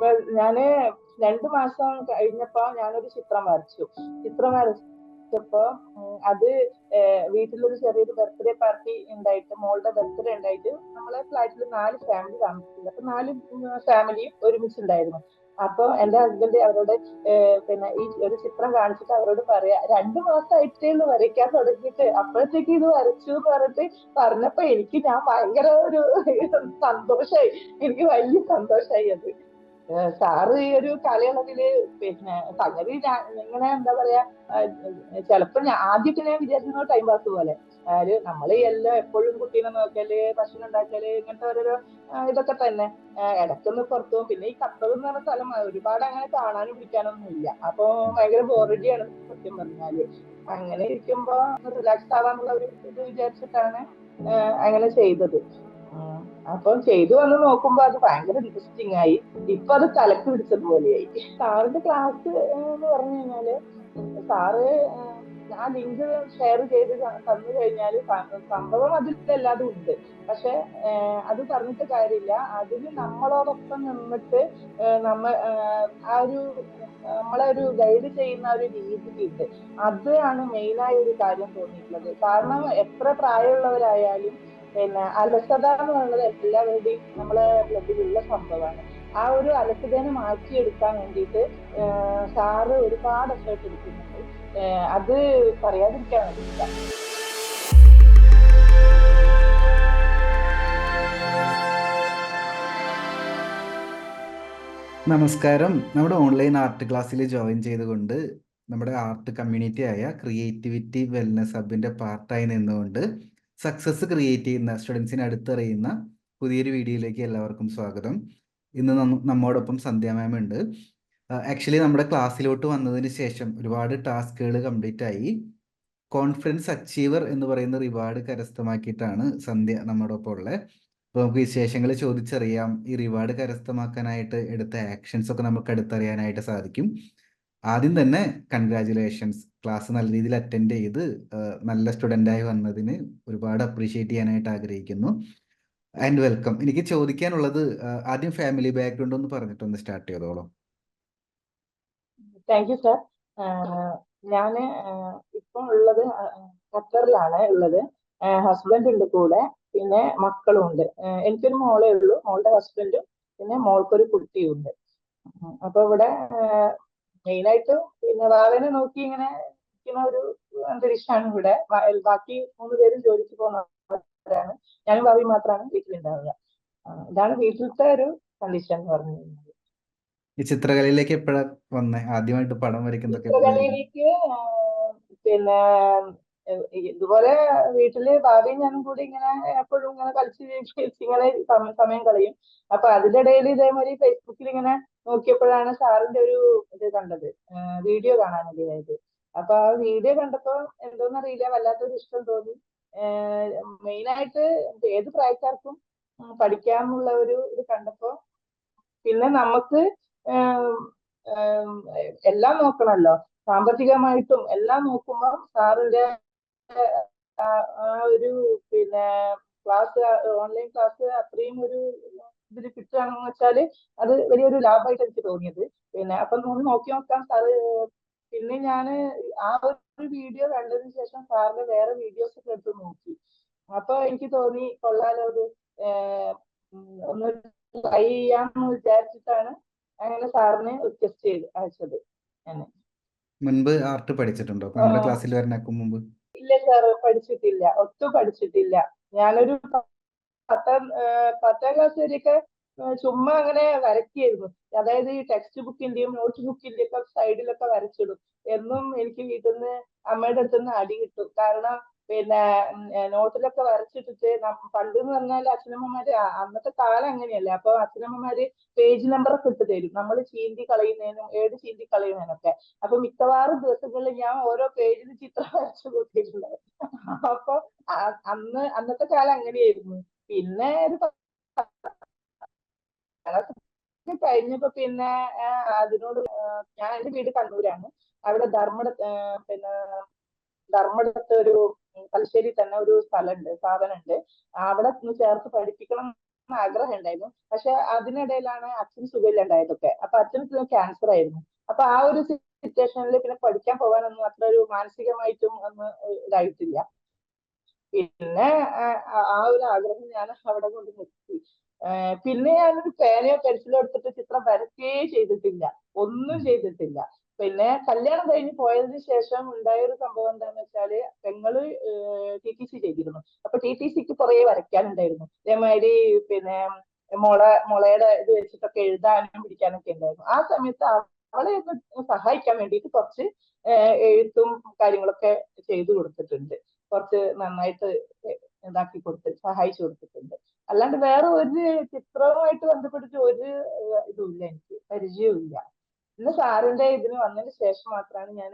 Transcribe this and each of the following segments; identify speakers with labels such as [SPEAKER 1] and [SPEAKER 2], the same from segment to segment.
[SPEAKER 1] ഇപ്പൊ ഞാന് 2 മാസം കഴിഞ്ഞപ്പോ ഞാനൊരു ചിത്രം വരച്ചു. ചിത്രം വരച്ചപ്പോ അത് വീട്ടിലൊരു ചെറിയൊരു ബർത്ത്ഡേ പാർട്ടി ഉണ്ടായിട്ട്, മോളുടെ ബർത്ത്ഡേ ഉണ്ടായിട്ട് നമ്മളെ ഫ്ലാറ്റിൽ 4 ഫാമിലി താമസിക്കുന്നത്. അപ്പൊ 4 ഫാമിലിയും ഒരുമിച്ചുണ്ടായിരുന്നു. അപ്പൊ എന്റെ ഹസ്ബൻഡ് അവരോട് പിന്നെ ഈ ഒരു ചിത്രം കാണിച്ചിട്ട് അവരോട് പറയാ, 2 മാസമായിട്ടേ ഉള്ളൂ വരയ്ക്കാൻ തുടങ്ങിയിട്ട്, അപ്പോഴത്തേക്ക് ഇത് വരച്ചു എന്ന് പറഞ്ഞപ്പോ ഞാൻ ഭയങ്കര ഒരു സന്തോഷായി. എനിക്ക് വലിയ സന്തോഷായി അത്. സാറ് ഈ ഒരു കാലയളവില് സംഗതി ഇങ്ങനെ എന്താ പറയാ, ചിലപ്പോ ആദ്യമൊക്കെ ഞാൻ വിചാരിച്ചിരുന്ന ടൈം പാസ് പോലെ, അതായത് നമ്മള് എല്ലാം എപ്പോഴും കുട്ടീനെ നോക്കല്, ഭക്ഷണം ഉണ്ടാക്കല്, ഇങ്ങനത്തെ ഓരോരോ ഇതൊക്കെ തന്നെ. ഇടയ്ക്കൊന്ന് പുറത്തു പോകും. പിന്നെ ഈ ഖത്തർ എന്ന് പറഞ്ഞ സ്ഥലം ഒരുപാട് അങ്ങനെ കാണാനും പിടിക്കാനൊന്നും ഇല്ല. അപ്പൊ ഭയങ്കര ബോറടിയാണ് സത്യം പറഞ്ഞാല്. അങ്ങനെ ഇരിക്കുമ്പോ റിലാക്സ് ആവാന്നുള്ള ഒരു ഇത് വിചാരിച്ചിട്ടാണ് അങ്ങനെ ചെയ്തത്. അപ്പം ചെയ്തു വന്ന് നോക്കുമ്പോ അത് ഭയങ്കര ഇൻട്രസ്റ്റിംഗ് ആയി. ഇപ്പൊ അത് തലക്ക് പിടിച്ചതുപോലെയായി. സാറിന്റെ ക്ലാസ് എന്ന് പറഞ്ഞു കഴിഞ്ഞാല്, സാറ് ആ ലിങ്ക് ഷെയർ ചെയ്ത് തന്നു കഴിഞ്ഞാല് സംഭവം അതിലെല്ലാതും ഉണ്ട്. പക്ഷെ അത് പറഞ്ഞിട്ട് കാര്യമില്ല. അതിന് നമ്മളോടൊപ്പം നിന്നിട്ട് ആ ഒരു നമ്മളെ ഒരു ഗൈഡ് ചെയ്യുന്ന ഒരു രീതിയുണ്ട്. അതാണ് മെയിനായ ഒരു കാര്യം തോന്നിയിട്ടുള്ളത്. കാരണം എത്ര പ്രായമുള്ളവരായാലും അലസത എന്ന് പറയുന്നത് എല്ലാവരുടെയും നമ്മളെ ബ്ലഡിലുള്ള സംഭവമാണ്. ആ ഒരു അലസതേനെ മാറ്റിയെടുക്കാൻ വേണ്ടിയിട്ട് സാറ് ഒരുപാട് എഫേർട്ട് എടുക്കുന്നുണ്ട്. അത് പറയാതിരിക്കാൻ വേണ്ടിയില്ല.
[SPEAKER 2] നമസ്കാരം. നമ്മുടെ ഓൺലൈൻ ആർട്ട് ക്ലാസ്സിൽ ജോയിൻ ചെയ്തുകൊണ്ട് നമ്മുടെ ആർട്ട് കമ്മ്യൂണിറ്റി ആയ ക്രിയേറ്റിവിറ്റി വെൽനസ് ഹബിൻ്റെ പാർട്ടായി നിന്നുകൊണ്ട് സക്സസ് ക്രിയേറ്റ് ചെയ്യുന്ന സ്റ്റുഡൻസിനെ അടുത്തറിയുന്ന പുതിയൊരു വീഡിയോയിലേക്ക് എല്ലാവർക്കും സ്വാഗതം. ഇന്ന് നമ്മോടൊപ്പം സന്ധ്യ മാം ഉണ്ട്. ആക്ച്വലി നമ്മുടെ ക്ലാസ്സിലോട്ട് വന്നതിന് ശേഷം ഒരുപാട് ടാസ്കുകൾ കംപ്ലീറ്റ് ആയി കോൺഫിഡൻസ് അച്ചീവർ എന്ന് പറയുന്ന റിവാർഡ് കരസ്ഥമാക്കിയിട്ടാണ് സന്ധ്യ നമ്മോടൊപ്പം ഉള്ളത്. അപ്പോൾ നമുക്ക് വിശേഷങ്ങൾ ചോദിച്ചറിയാം. ഈ റിവാർഡ് കരസ്ഥമാക്കാനായിട്ട് എടുത്ത ആക്ഷൻസ് ഒക്കെ നമുക്ക് അടുത്തറിയാനായിട്ട് സാധിക്കും. ആദ്യം തന്നെ കൺഗ്രാജുലേഷൻസ്. ക്ലാസ് നല്ല രീതിയിൽ അറ്റൻഡ് ചെയ്ത് നല്ല സ്റ്റുഡൻ്റായി വന്നതിന് ഒരുപാട് അപ്രീഷിയേറ്റ് ചെയ്യാനായിട്ട് ആഗ്രഹിക്കുന്നു. And welcome. എനിക്ക് ചോദിക്കാനുള്ളത്, ആദ്യം ഫാമിലി ബാക്ക്ഗ്രൗണ്ട് ഒന്ന് പറഞ്ഞിട്ടൊന്ന് സ്റ്റാർട്ട് ചെയ്തോളൂ.
[SPEAKER 1] Thank you sir. ഞാന് ഇപ്പൊ ഉള്ളത് ഖത്തറിലാണ് ഉള്ളത്. ഹസ്ബൻഡ് ഉണ്ട് കൂടെ, പിന്നെ മക്കളും ഉണ്ട്. എനിക്കൊരു മോളേ ഉള്ളൂ, മോളുടെ ഹസ്ബൻഡും പിന്നെ മോൾക്കൊരു കുട്ടിയും ഉണ്ട്. അപ്പൊ ഇവിടെ മെയിനായിട്ട് പിന്നെ വാവനെ നോക്കി ഇങ്ങനെ ഇരിക്കുന്ന ഒരു അന്തരീക്ഷമാണ് ഇവിടെ. ബാക്കി 3 പേരും ജോലിക്ക് പോകുന്നവരാണ്. ഞാനും ഭാവിയും മാത്രമാണ് വീട്ടിലുണ്ടാവുക. ഇതാണ് വീട്ടിലത്തെ ഒരു കണ്ടീഷൻ എന്ന് പറഞ്ഞു കഴിഞ്ഞാൽ.
[SPEAKER 2] ഈ ചിത്രകലയിലേക്ക് എപ്പോഴാണ് വന്നേ? ആദ്യമായിട്ട് പടം വരയ്ക്കുന്നതൊക്കെ എപ്പോഴായിരുന്നു?
[SPEAKER 1] ചിത്രകലയിലേക്ക് പിന്നെ ഇതുപോലെ വീട്ടില് ഭാര്യയും ഞാനും കൂടി ഇങ്ങനെ എപ്പോഴും ഇങ്ങനെ കളിച്ച് ഇങ്ങനെ സമയം കളയും. അപ്പൊ അതിന്റെ ഇടയിൽ ഇതേമാതിരി ഫേസ്ബുക്കിൽ ഇങ്ങനെ നോക്കിയപ്പോഴാണ് സാറിന്റെ ഒരു ഇത് കണ്ടത്, വീഡിയോ കാണാനിടയായത്. അപ്പൊ ആ വീഡിയോ കണ്ടപ്പോ എന്തോന്നറിയില്ല, വല്ലാത്തൊരു ഇഷ്ടം തോന്നി. മെയിനായിട്ട് ഏത് പ്രായക്കാർക്കും പഠിക്കാനുള്ള ഒരു ഇത് കണ്ടപ്പോ, പിന്നെ നമുക്ക് എല്ലാം നോക്കണല്ലോ, സാമ്പത്തികമായിട്ടും എല്ലാം നോക്കുമ്പോൾ സാറിന്റെ ആ ഒരു പിന്നെ ക്ലാസ്, ഓൺലൈൻ ക്ലാസ് അത്രയും ഒരു ഇതിൽ കിട്ടുകയാണെന്ന് വെച്ചാല് അത് വലിയൊരു ലാഭമായിട്ട് എനിക്ക് തോന്നിയത്. അപ്പൊ ഒന്ന് നോക്കി നോക്കാം സാറ്. പിന്നെ ഞാന് ആ ഒരു വീഡിയോ കണ്ടതിന് ശേഷം സാറിന്റെ വേറെ വീഡിയോസ് ഒക്കെ എടുത്ത് നോക്കി. അപ്പൊ എനിക്ക് തോന്നി കൊള്ളാലോ, അത് ഒന്ന് ട്രൈ ചെയ്യാന്ന് വിചാരിച്ചിട്ടാണ് അങ്ങനെ സാറിനെ റിക്വസ്റ്റ് ചെയ്ത് അയച്ചത്.
[SPEAKER 2] മുൻപ് ആർട്ട് പഠിച്ചിട്ടുണ്ടോ നമ്മുടെ ക്ലാസ്സിൽ വരുന്നതിന് മുമ്പ്?
[SPEAKER 1] ഇല്ല സാർ, പഠിച്ചിട്ടില്ല, ഒട്ടും പഠിച്ചിട്ടില്ല. ഞാനൊരു പത്താം ക്ലാസ് വരെയൊക്കെ ചുമ്മാ അങ്ങനെ വരയ്ക്കായിരുന്നു. അതായത് ഈ ടെക്സ്റ്റ് ബുക്കിന്റെയും നോട്ട് ബുക്കിന്റെയും ഒക്കെ സൈഡിലൊക്കെ വരച്ചിടും. എന്നും എനിക്ക് വീട്ടിൽ നിന്ന് അമ്മയുടെ അടുത്ത് നിന്ന് അടി കിട്ടും. കാരണം നോട്ടിലൊക്കെ വരച്ചിട്ടിട്ട് പണ്ട് എന്ന് പറഞ്ഞാൽ അച്ഛനമ്മമാര്, അന്നത്തെ കാലം അങ്ങനെയല്ലേ, അപ്പൊ അച്ഛനമ്മമാര് പേജ് നമ്പറൊക്കെ ഇട്ട് തരും, നമ്മൾ ചീന്തി കളയുന്നതിനും ഏട് ചീന്തി കളയുന്നതിനൊക്കെ. അപ്പൊ മിക്കവാറും ദിവസങ്ങളിൽ ഞാൻ ഓരോ പേജിൽ ചിത്രം വരച്ചു കൂട്ടിയിട്ടുണ്ടാവും. അപ്പൊ അന്നത്തെ കാലം അങ്ങനെയായിരുന്നു. പിന്നെ ഒരു കഴിഞ്ഞപ്പോ പിന്നെ അതിനോട് ഞാൻ, എന്റെ വീട് കണ്ണൂരാണ്. അവിടെ ധർമ്മടത്ത് ഒരു തലശ്ശേരി തന്നെ ഒരു സ്ഥാപനമുണ്ട്. അവിടെ ഒന്ന് ചേർത്ത് പഠിപ്പിക്കണം ആഗ്രഹം ഉണ്ടായിരുന്നു. പക്ഷെ അതിനിടയിലാണ് അച്ഛൻ സുഖമില്ലാണ്ടായതൊക്കെ. അപ്പൊ അച്ഛന് ക്യാൻസർ ആയിരുന്നു. അപ്പൊ ആ ഒരു സിറ്റുവേഷനിൽ പിന്നെ പഠിക്കാൻ പോകാനൊന്നും അത്ര ഒരു മാനസികമായിട്ടും ഒന്നും ഇതായിട്ടില്ല. പിന്നെ ആ ഒരു ആഗ്രഹം ഞാൻ അവിടെ കൊണ്ട് നിർത്തി. പിന്നെ ഞാനൊരു പേനയോ പെൻസിലോ എടുത്തിട്ട് ചിത്രം വരയ്ക്കുകയേ ചെയ്തിട്ടില്ല. ഒന്നും ചെയ്തിട്ടില്ല. പിന്നെ കല്യാണം കഴിഞ്ഞ് പോയതിനു ശേഷം ഉണ്ടായ ഒരു സംഭവം എന്താന്ന് വെച്ചാല് പെങ്ങള് TTC ചെയ്തിരുന്നു. അപ്പൊ TTCക്ക് കുറെ വരയ്ക്കാനുണ്ടായിരുന്നു. അതേമാതിരി പിന്നെ മുളയുടെ ഇത് വെച്ചിട്ടൊക്കെ എഴുതാനും പിടിക്കാനൊക്കെ ഉണ്ടായിരുന്നു. ആ സമയത്ത് അവളെ ഒന്ന് സഹായിക്കാൻ വേണ്ടിയിട്ട് കുറച്ച് എഴുത്തും കാര്യങ്ങളൊക്കെ ചെയ്തു കൊടുത്തിട്ടുണ്ട്. കുറച്ച് നന്നായിട്ട് ഇതാക്കി കൊടുത്ത് സഹായിച്ചു കൊടുത്തിട്ടുണ്ട്. അല്ലാണ്ട് വേറെ ഒരു ചിത്രവുമായിട്ട് ബന്ധപ്പെട്ടിട്ട് ഒരു ഇതുമില്ല, എനിക്ക് പരിചയവും ഇല്ല. പിന്നെ സാറിന്റെ ഇതിന് വന്നതിന് ശേഷം മാത്രമാണ് ഞാൻ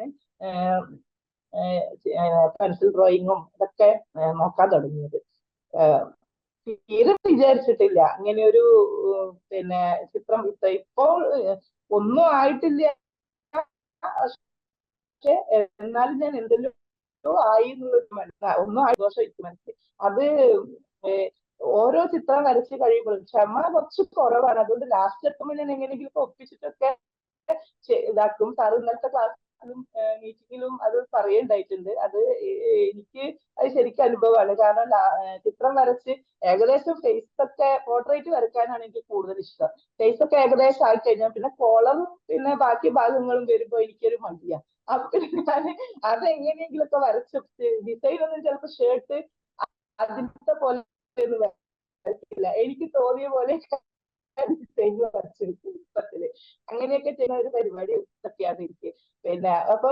[SPEAKER 1] പെൻസിൽ ഡ്രോയിങ്ങും ഇതൊക്കെ നോക്കാൻ തുടങ്ങിയത്. തീരെ വിചാരിച്ചിട്ടില്ല ഇങ്ങനെ ഒരു പിന്നെ ചിത്രം ഇപ്പോൾ ഒന്നും ആയിട്ടില്ല. പക്ഷെ എന്നാലും ഞാൻ എന്തെങ്കിലും ആയി എന്നുള്ളൊരു ഒന്നും ആഘോഷം എനിക്ക് മനസ്സിൽ. അത് ഓരോ ചിത്രം വരച്ച് കഴിയുമ്പോഴും ക്ഷമ കുറച്ച് കുറവാണ്. അതുകൊണ്ട് ലാസ്റ്റ് എത്തുമ്പോൾ ഞാൻ എങ്ങനെയെങ്കിലും ഒപ്പിച്ചിട്ടൊക്കെ ഇതാക്കും. സാർ ഇന്നലത്തെ ക്ലാസ്സിലും മീറ്റിങ്ങിലും അത് പറയുണ്ടായിട്ടുണ്ട്. അത് എനിക്ക് അത് ശരിക്കും അനുഭവമാണ്. കാരണം ചിത്രം വരച്ച് ഏകദേശം ഫേസ് ഒക്കെ പോർട്രേറ്റ് വരയ്ക്കാനാണ് എനിക്ക് കൂടുതൽ ഇഷ്ടം. ഫേസ് ഒക്കെ ഏകദേശം ആയി കഴിഞ്ഞാൽ പിന്നെ കോളം പിന്നെ ബാക്കി ഭാഗങ്ങളും വരുമ്പോ എനിക്കൊരു മടിയാണ്. അപ്പൊ ഞാൻ അതെങ്ങനെയെങ്കിലും ഒക്കെ വരച്ച് ഡിസൈൻ ഒന്നും ചിലപ്പോ ഷർട്ട് അതിന്റെ പോലെ വരയ്ക്കില്ല. എനിക്ക് തോന്നിയ പോലെ അങ്ങനെയൊക്കെ ചെയ്യുന്ന ഒരു പരിപാടി ഇതൊക്കെയാണ് എനിക്ക്. പിന്നെ അപ്പൊ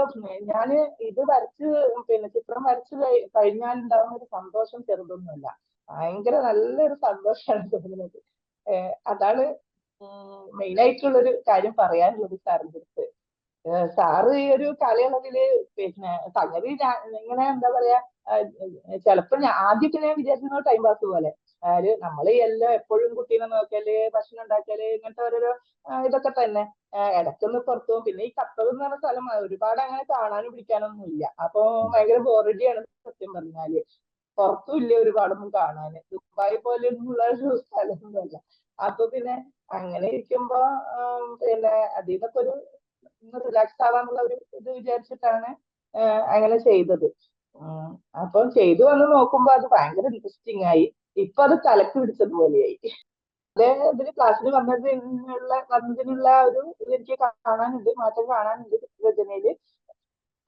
[SPEAKER 1] ഞാന് ഇത് വരച്ച് പിന്നെ ചിത്രം വരച്ച് കഴിഞ്ഞാൽ ഉണ്ടാകുന്ന ഒരു സന്തോഷം ചെറുതൊന്നുമല്ല. ഭയങ്കര നല്ലൊരു സന്തോഷമാണ് തോന്നുന്നത്. അതാണ് മെയിൻ ആയിട്ടുള്ളൊരു കാര്യം പറയാനുള്ളത് സാറിന്റെ അടുത്ത്. സാറ് ഈ ഒരു കാലയളവില് പിന്നെ സംഗതി ഇങ്ങനെ എന്താ പറയാ, ചിലപ്പോ ആദ്യമൊക്കെ ഞാൻ വിചാരിച്ചിരുന്ന ടൈം പാസ് പോലെ. അതായത് നമ്മള് എല്ലാം എപ്പോഴും കുട്ടീനെ നോക്കല്, ഭക്ഷണം ഉണ്ടാക്കല്, ഇങ്ങനത്തെ ഓരോരോ ഇതൊക്കെ തന്നെ. ഇടയ്ക്കൊന്ന് പുറത്തു പോകും. പിന്നെ ഈ ഖത്തർ എന്ന് പറഞ്ഞ സ്ഥലം ഒരുപാട് അങ്ങനെ കാണാനും പിടിക്കാനൊന്നും ഇല്ല. അപ്പൊ ഭയങ്കര ബോറടിയാണ് സത്യം പറഞ്ഞാല്. പുറത്തും ഇല്ല ഒരുപാടൊന്നും കാണാന്. ദുബായ് പോലെയുള്ള ഒരു സ്ഥലമൊന്നുമല്ല. അപ്പൊ പിന്നെ അങ്ങനെ ഇരിക്കുമ്പോ പിന്നെ അതിന്നൊക്കെ ഒരു ഒന്ന് റിലാക്സ് ആവാന്നുള്ള ഒരു ഇത് വിചാരിച്ചിട്ടാണ് അങ്ങനെ ചെയ്തത്. അപ്പൊ ചെയ്തു വന്ന് നോക്കുമ്പോ അത് ഭയങ്കര ഇൻട്രസ്റ്റിംഗ് ആയി. ഇപ്പൊ അത് തലക്ക് പിടിച്ചതുപോലെയായി. അതേ ഇതിന് ക്ലാസ്സിൽ വന്നതിനുള്ള ഒരു ഇത് എനിക്ക് കാണാനുണ്ട്, മാറ്റം കാണാനുണ്ട് രചനയില്.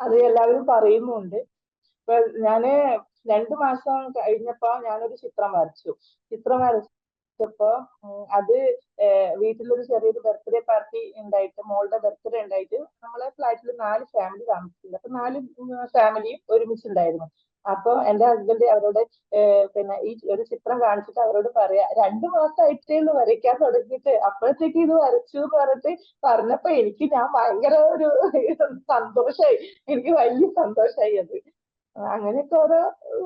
[SPEAKER 1] അത് എല്ലാവരും പറയുന്നുണ്ട്. ഇപ്പൊ ഞാന് 2 മാസം കഴിഞ്ഞപ്പോ ഞാനൊരു ചിത്രം വരച്ചു. ചിത്രം വരച്ചപ്പോ അത് വീട്ടിലൊരു ചെറിയൊരു ബർത്ത്ഡേ പാർട്ടി ഉണ്ടായിട്ട്, മോളുടെ ബർത്ത്ഡേ ഉണ്ടായിട്ട് നമ്മളെ ഫ്ലാറ്റിൽ 4 ഫാമിലി താമസിച്ചിട്ടുണ്ട്. അപ്പൊ 4 ഫാമിലിയും ഒരുമിച്ചുണ്ടായിരുന്നു. അപ്പൊ എന്റെ ഹസ്ബൻഡ് അവരോട് പിന്നെ ഈ ഒരു ചിത്രം കാണിച്ചിട്ട് അവരോട് പറയാ, 2 മാസമായിട്ടേ ഉള്ളൂ വരയ്ക്കാൻ തുടങ്ങിയിട്ട്, അപ്പോഴത്തേക്ക് ഇത് വരച്ചു എന്ന് പറഞ്ഞപ്പോ ഞാൻ ഭയങ്കര ഒരു സന്തോഷായി. എനിക്ക് വലിയ സന്തോഷായി അത്. അങ്ങനെയൊക്കെ ഓരോ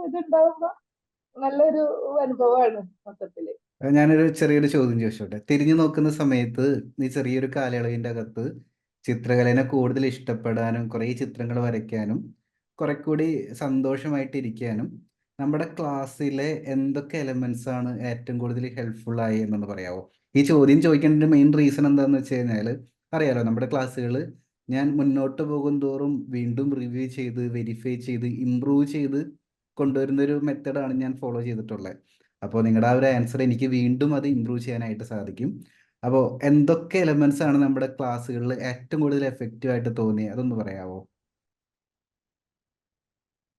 [SPEAKER 1] ഇതുണ്ടാവുമ്പോ നല്ലൊരു അനുഭവമാണ് മൊത്തത്തില്.
[SPEAKER 2] ഞാനൊരു ചെറിയൊരു ചോദ്യം ചോദിച്ചോട്ടെ. തിരിഞ്ഞു നോക്കുന്ന സമയത്ത് ഈ ചെറിയൊരു കാലയളവിൻ്റെ അകത്ത് ചിത്രകലനെ കൂടുതൽ ഇഷ്ടപ്പെടാനും കുറേ ചിത്രങ്ങൾ വരയ്ക്കാനും കുറെ കൂടി സന്തോഷമായിട്ടിരിക്കാനും നമ്മുടെ ക്ലാസ്സിലെ എന്തൊക്കെ എലമെന്റ്സ് ആണ് ഏറ്റവും കൂടുതൽ ഹെൽപ്ഫുൾ ആയി എന്നൊന്ന് പറയാമോ? ഈ ചോദ്യം ചോദിക്കേണ്ട മെയിൻ റീസൺ എന്താണെന്ന് വെച്ച് കഴിഞ്ഞാൽ, അറിയാലോ നമ്മുടെ ക്ലാസ്സുകൾ ഞാൻ മുന്നോട്ട് പോകും തോറും വീണ്ടും റിവ്യൂ ചെയ്ത് വെരിഫൈ ചെയ്ത് ഇമ്പ്രൂവ് ചെയ്ത് കൊണ്ടുവരുന്ന ഒരു മെത്തഡാണ് ഞാൻ ഫോളോ ചെയ്തിട്ടുള്ളത്. അപ്പോൾ നിങ്ങളുടെ ആ ഒരു ആൻസർ എനിക്ക് വീണ്ടും അത് ഇമ്പ്രൂവ് ചെയ്യാനായിട്ട് സാധിക്കും. അപ്പോൾ എന്തൊക്കെ എലമെന്റ്സ് ആണ് നമ്മുടെ ക്ലാസ്സുകളിൽ ഏറ്റവും കൂടുതൽ എഫക്റ്റീവ് ആയിട്ട് തോന്നിയത്, അതൊന്ന് പറയാമോ?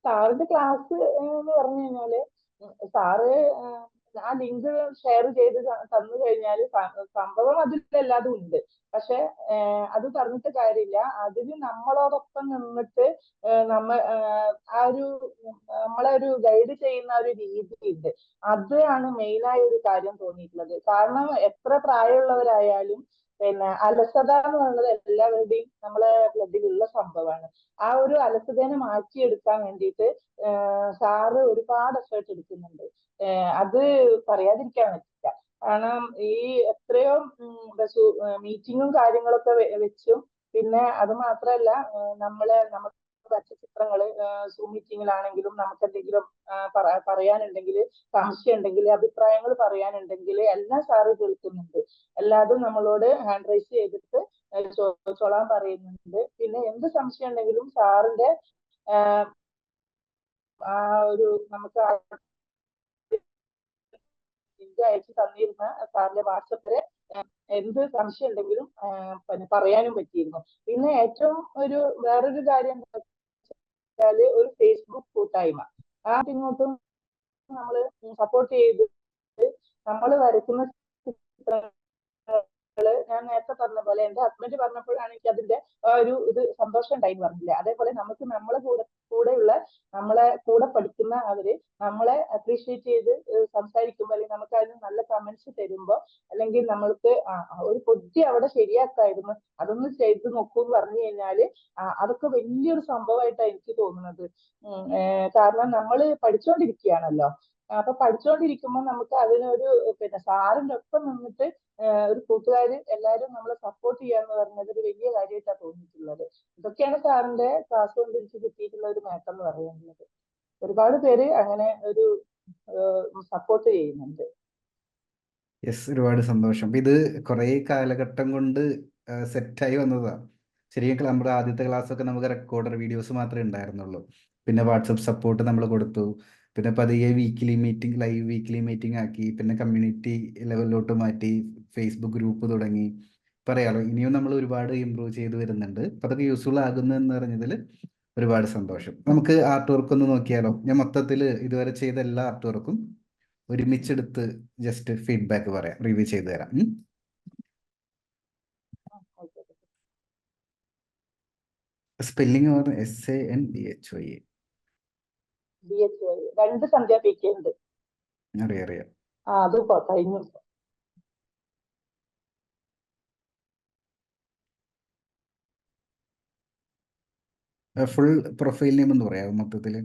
[SPEAKER 1] സാറിന്റെ ക്ലാസ് എന്ന് പറഞ്ഞു കഴിഞ്ഞാല് സാറ് ആ ലിങ്ക് ഷെയർ ചെയ്ത് തന്നു കഴിഞ്ഞാല് സംഭവം അതിലെല്ലാതും ഉണ്ട്. പക്ഷെ അത് പറഞ്ഞിട്ട് കാര്യമില്ല. അതിന് നമ്മളോടൊപ്പം നിന്നിട്ട് ആ ഒരു നമ്മളെ ഒരു ഗൈഡ് ചെയ്യുന്ന ഒരു രീതി ഉണ്ട്. അതാണ് മെയിനായ ഒരു കാര്യം തോന്നിയിട്ടുള്ളത്. കാരണം എത്ര പ്രായമുള്ളവരായാലും പിന്നെ അലസത എന്ന് പറയുന്നത് എല്ലാവരുടെയും നമ്മളെ ബ്ലഡിലുള്ള സംഭവമാണ്. ആ ഒരു അലസതേനെ മാറ്റിയെടുക്കാൻ വേണ്ടിയിട്ട് സാറ് ഒരുപാട് എഫേർട്ട് എടുക്കുന്നുണ്ട്. അത് പറയാതിരിക്കാൻ പറ്റില്ല. കാരണം ഈ എത്രയോ മീറ്റിങ്ങും കാര്യങ്ങളൊക്കെ വെച്ചും, പിന്നെ അത് മാത്രമല്ല നമ്മളെ വരച്ച ചിത്രങ്ങള് സൂം മീറ്റിങ്ങിലാണെങ്കിലും നമുക്ക് എന്തെങ്കിലും പറയാനുണ്ടെങ്കിൽ, സംശയം ഉണ്ടെങ്കിൽ, അഭിപ്രായങ്ങൾ പറയാനുണ്ടെങ്കിൽ എല്ലാം സാറ് കേൾക്കുന്നുണ്ട്. എല്ലാതും നമ്മളോട് ഹാൻഡ് റൈസ് ചെയ്തിട്ട് ചോദിച്ചോളാൻ പറയുന്നുണ്ട്. പിന്നെ എന്ത് സംശയം ഉണ്ടെങ്കിലും സാറിന്റെ ആ ഒരു നമുക്ക് ലിങ്ക് അയച്ചു തന്നിരുന്ന സാറിന്റെ വാട്സപ്പില് എന്ത് സംശയം ഉണ്ടെങ്കിലും പിന്നെ പറയാനും പറ്റിയിരുന്നു. പിന്നെ ഏറ്റവും വേറൊരു കാര്യം എന്താ വെച്ചാല് ഒരു ഫേസ്ബുക്ക് കൂട്ടായ്മ, ഇങ്ങോട്ടും നമ്മൾ സപ്പോർട്ട് ചെയ്ത് നമ്മൾ വരയ്ക്കുന്ന ചിത്രങ്ങള് ഞാൻ നേരത്തെ പറഞ്ഞ പോലെ എന്റെ ഹസ്ബൻഡ് പറഞ്ഞപ്പോഴാണ് എനിക്ക് അതിന്റെ ഇത് സന്തോഷം ഉണ്ടായി പറഞ്ഞില്ല. അതേപോലെ നമുക്ക് നമ്മളെ കൂടെയുള്ള നമ്മളെ കൂടെ പഠിക്കുന്ന അവര് നമ്മളെ അപ്രീഷിയേറ്റ് ചെയ്ത് സംസാരിക്കുമ്പോൾ, അല്ലെങ്കിൽ നമുക്ക് അതിന് നല്ല കമന്റ്സ് തരുമ്പോ, അല്ലെങ്കിൽ നമ്മൾക്ക് ഒരു കൊച്ചി അവിടെ ശരിയാക്കായിരുന്നു, അതൊന്ന് ചെയ്ത് നോക്കൂ എന്ന് പറഞ്ഞു കഴിഞ്ഞാല് അതൊക്കെ വലിയൊരു സംഭവമായിട്ടാണ് എനിക്ക് തോന്നുന്നത്. കാരണം നമ്മൾ പഠിച്ചുകൊണ്ടിരിക്കുകയാണല്ലോ. അപ്പൊ പഠിച്ചുകൊണ്ടിരിക്കുമ്പോൾ നമുക്ക് അതിനൊരു പിന്നെ സാറിന്റെ ഒപ്പം നിന്നിട്ട് ഒരു കൂട്ടുകാര് എല്ലാവരും നമ്മളെ സപ്പോർട്ട് ചെയ്യാന്ന് പറഞ്ഞത് ഒരു വലിയ കാര്യമായിട്ടാണ് തോന്നിയിട്ടുള്ളത്. ഇതൊക്കെയാണ് സാറിന്റെ ക്ലാസ് കൊണ്ട് എനിക്ക് കിട്ടിയിട്ടുള്ള ഒരു നേട്ടം എന്ന് പറയുന്നത്. ഒരുപാട് പേര് അങ്ങനെ ഒരു സപ്പോർട്ട് ചെയ്യുന്നുണ്ട്.
[SPEAKER 2] യെസ്, ഒരുപാട് സന്തോഷം. ഇത് കുറേ കാലഘട്ടം കൊണ്ട് സെറ്റായി വന്നതാണ്. ശരിക്കും നമ്മുടെ ആദ്യത്തെ ക്ലാസ്സൊക്കെ നമുക്ക് റെക്കോർഡർ വീഡിയോസ് മാത്രമേ ഉണ്ടായിരുന്നുള്ളൂ. പിന്നെ വാട്സപ്പ് സപ്പോർട്ട് നമ്മൾ കൊടുത്തു. പിന്നെ പതിയെ weekly meeting, live weekly meeting ആക്കി. പിന്നെ കമ്മ്യൂണിറ്റി ലെവലിലോട്ട് മാറ്റി, ഫേസ്ബുക്ക് ഗ്രൂപ്പ് തുടങ്ങി. പറയാലോ, ഇനിയും നമ്മൾ ഒരുപാട് ഇമ്പ്രൂവ് ചെയ്ത് വരുന്നുണ്ട്. അപ്പം അതൊക്കെ യൂസ്ഫുൾ ആകുന്നു എന്ന് പറഞ്ഞതിൽ ഒരുപാട് സന്തോഷം. നമുക്ക് ആർട്ട് വർക്ക് ഒന്ന് നോക്കിയാലോ? ഞാൻ മൊത്തത്തിൽ ഇതുവരെ ചെയ്ത എല്ലാ ആർട്ട് വർക്കും ഒരുമിച്ചെടുത്ത് ജസ്റ്റ് ഫീഡ്ബാക്ക് പറയാം, റിവ്യൂ ചെയ്ത് തരാം. Spelling SANDHOA.
[SPEAKER 1] രണ്ട് സന്ധ്യ പി കെ ഉണ്ട്.
[SPEAKER 2] അറിയാം.
[SPEAKER 1] അത് കഴിഞ്ഞു.
[SPEAKER 2] ഫുൾ പ്രൊഫൈൽ നെയിം എന്ന് പറയാമോ മൊത്തത്തില്?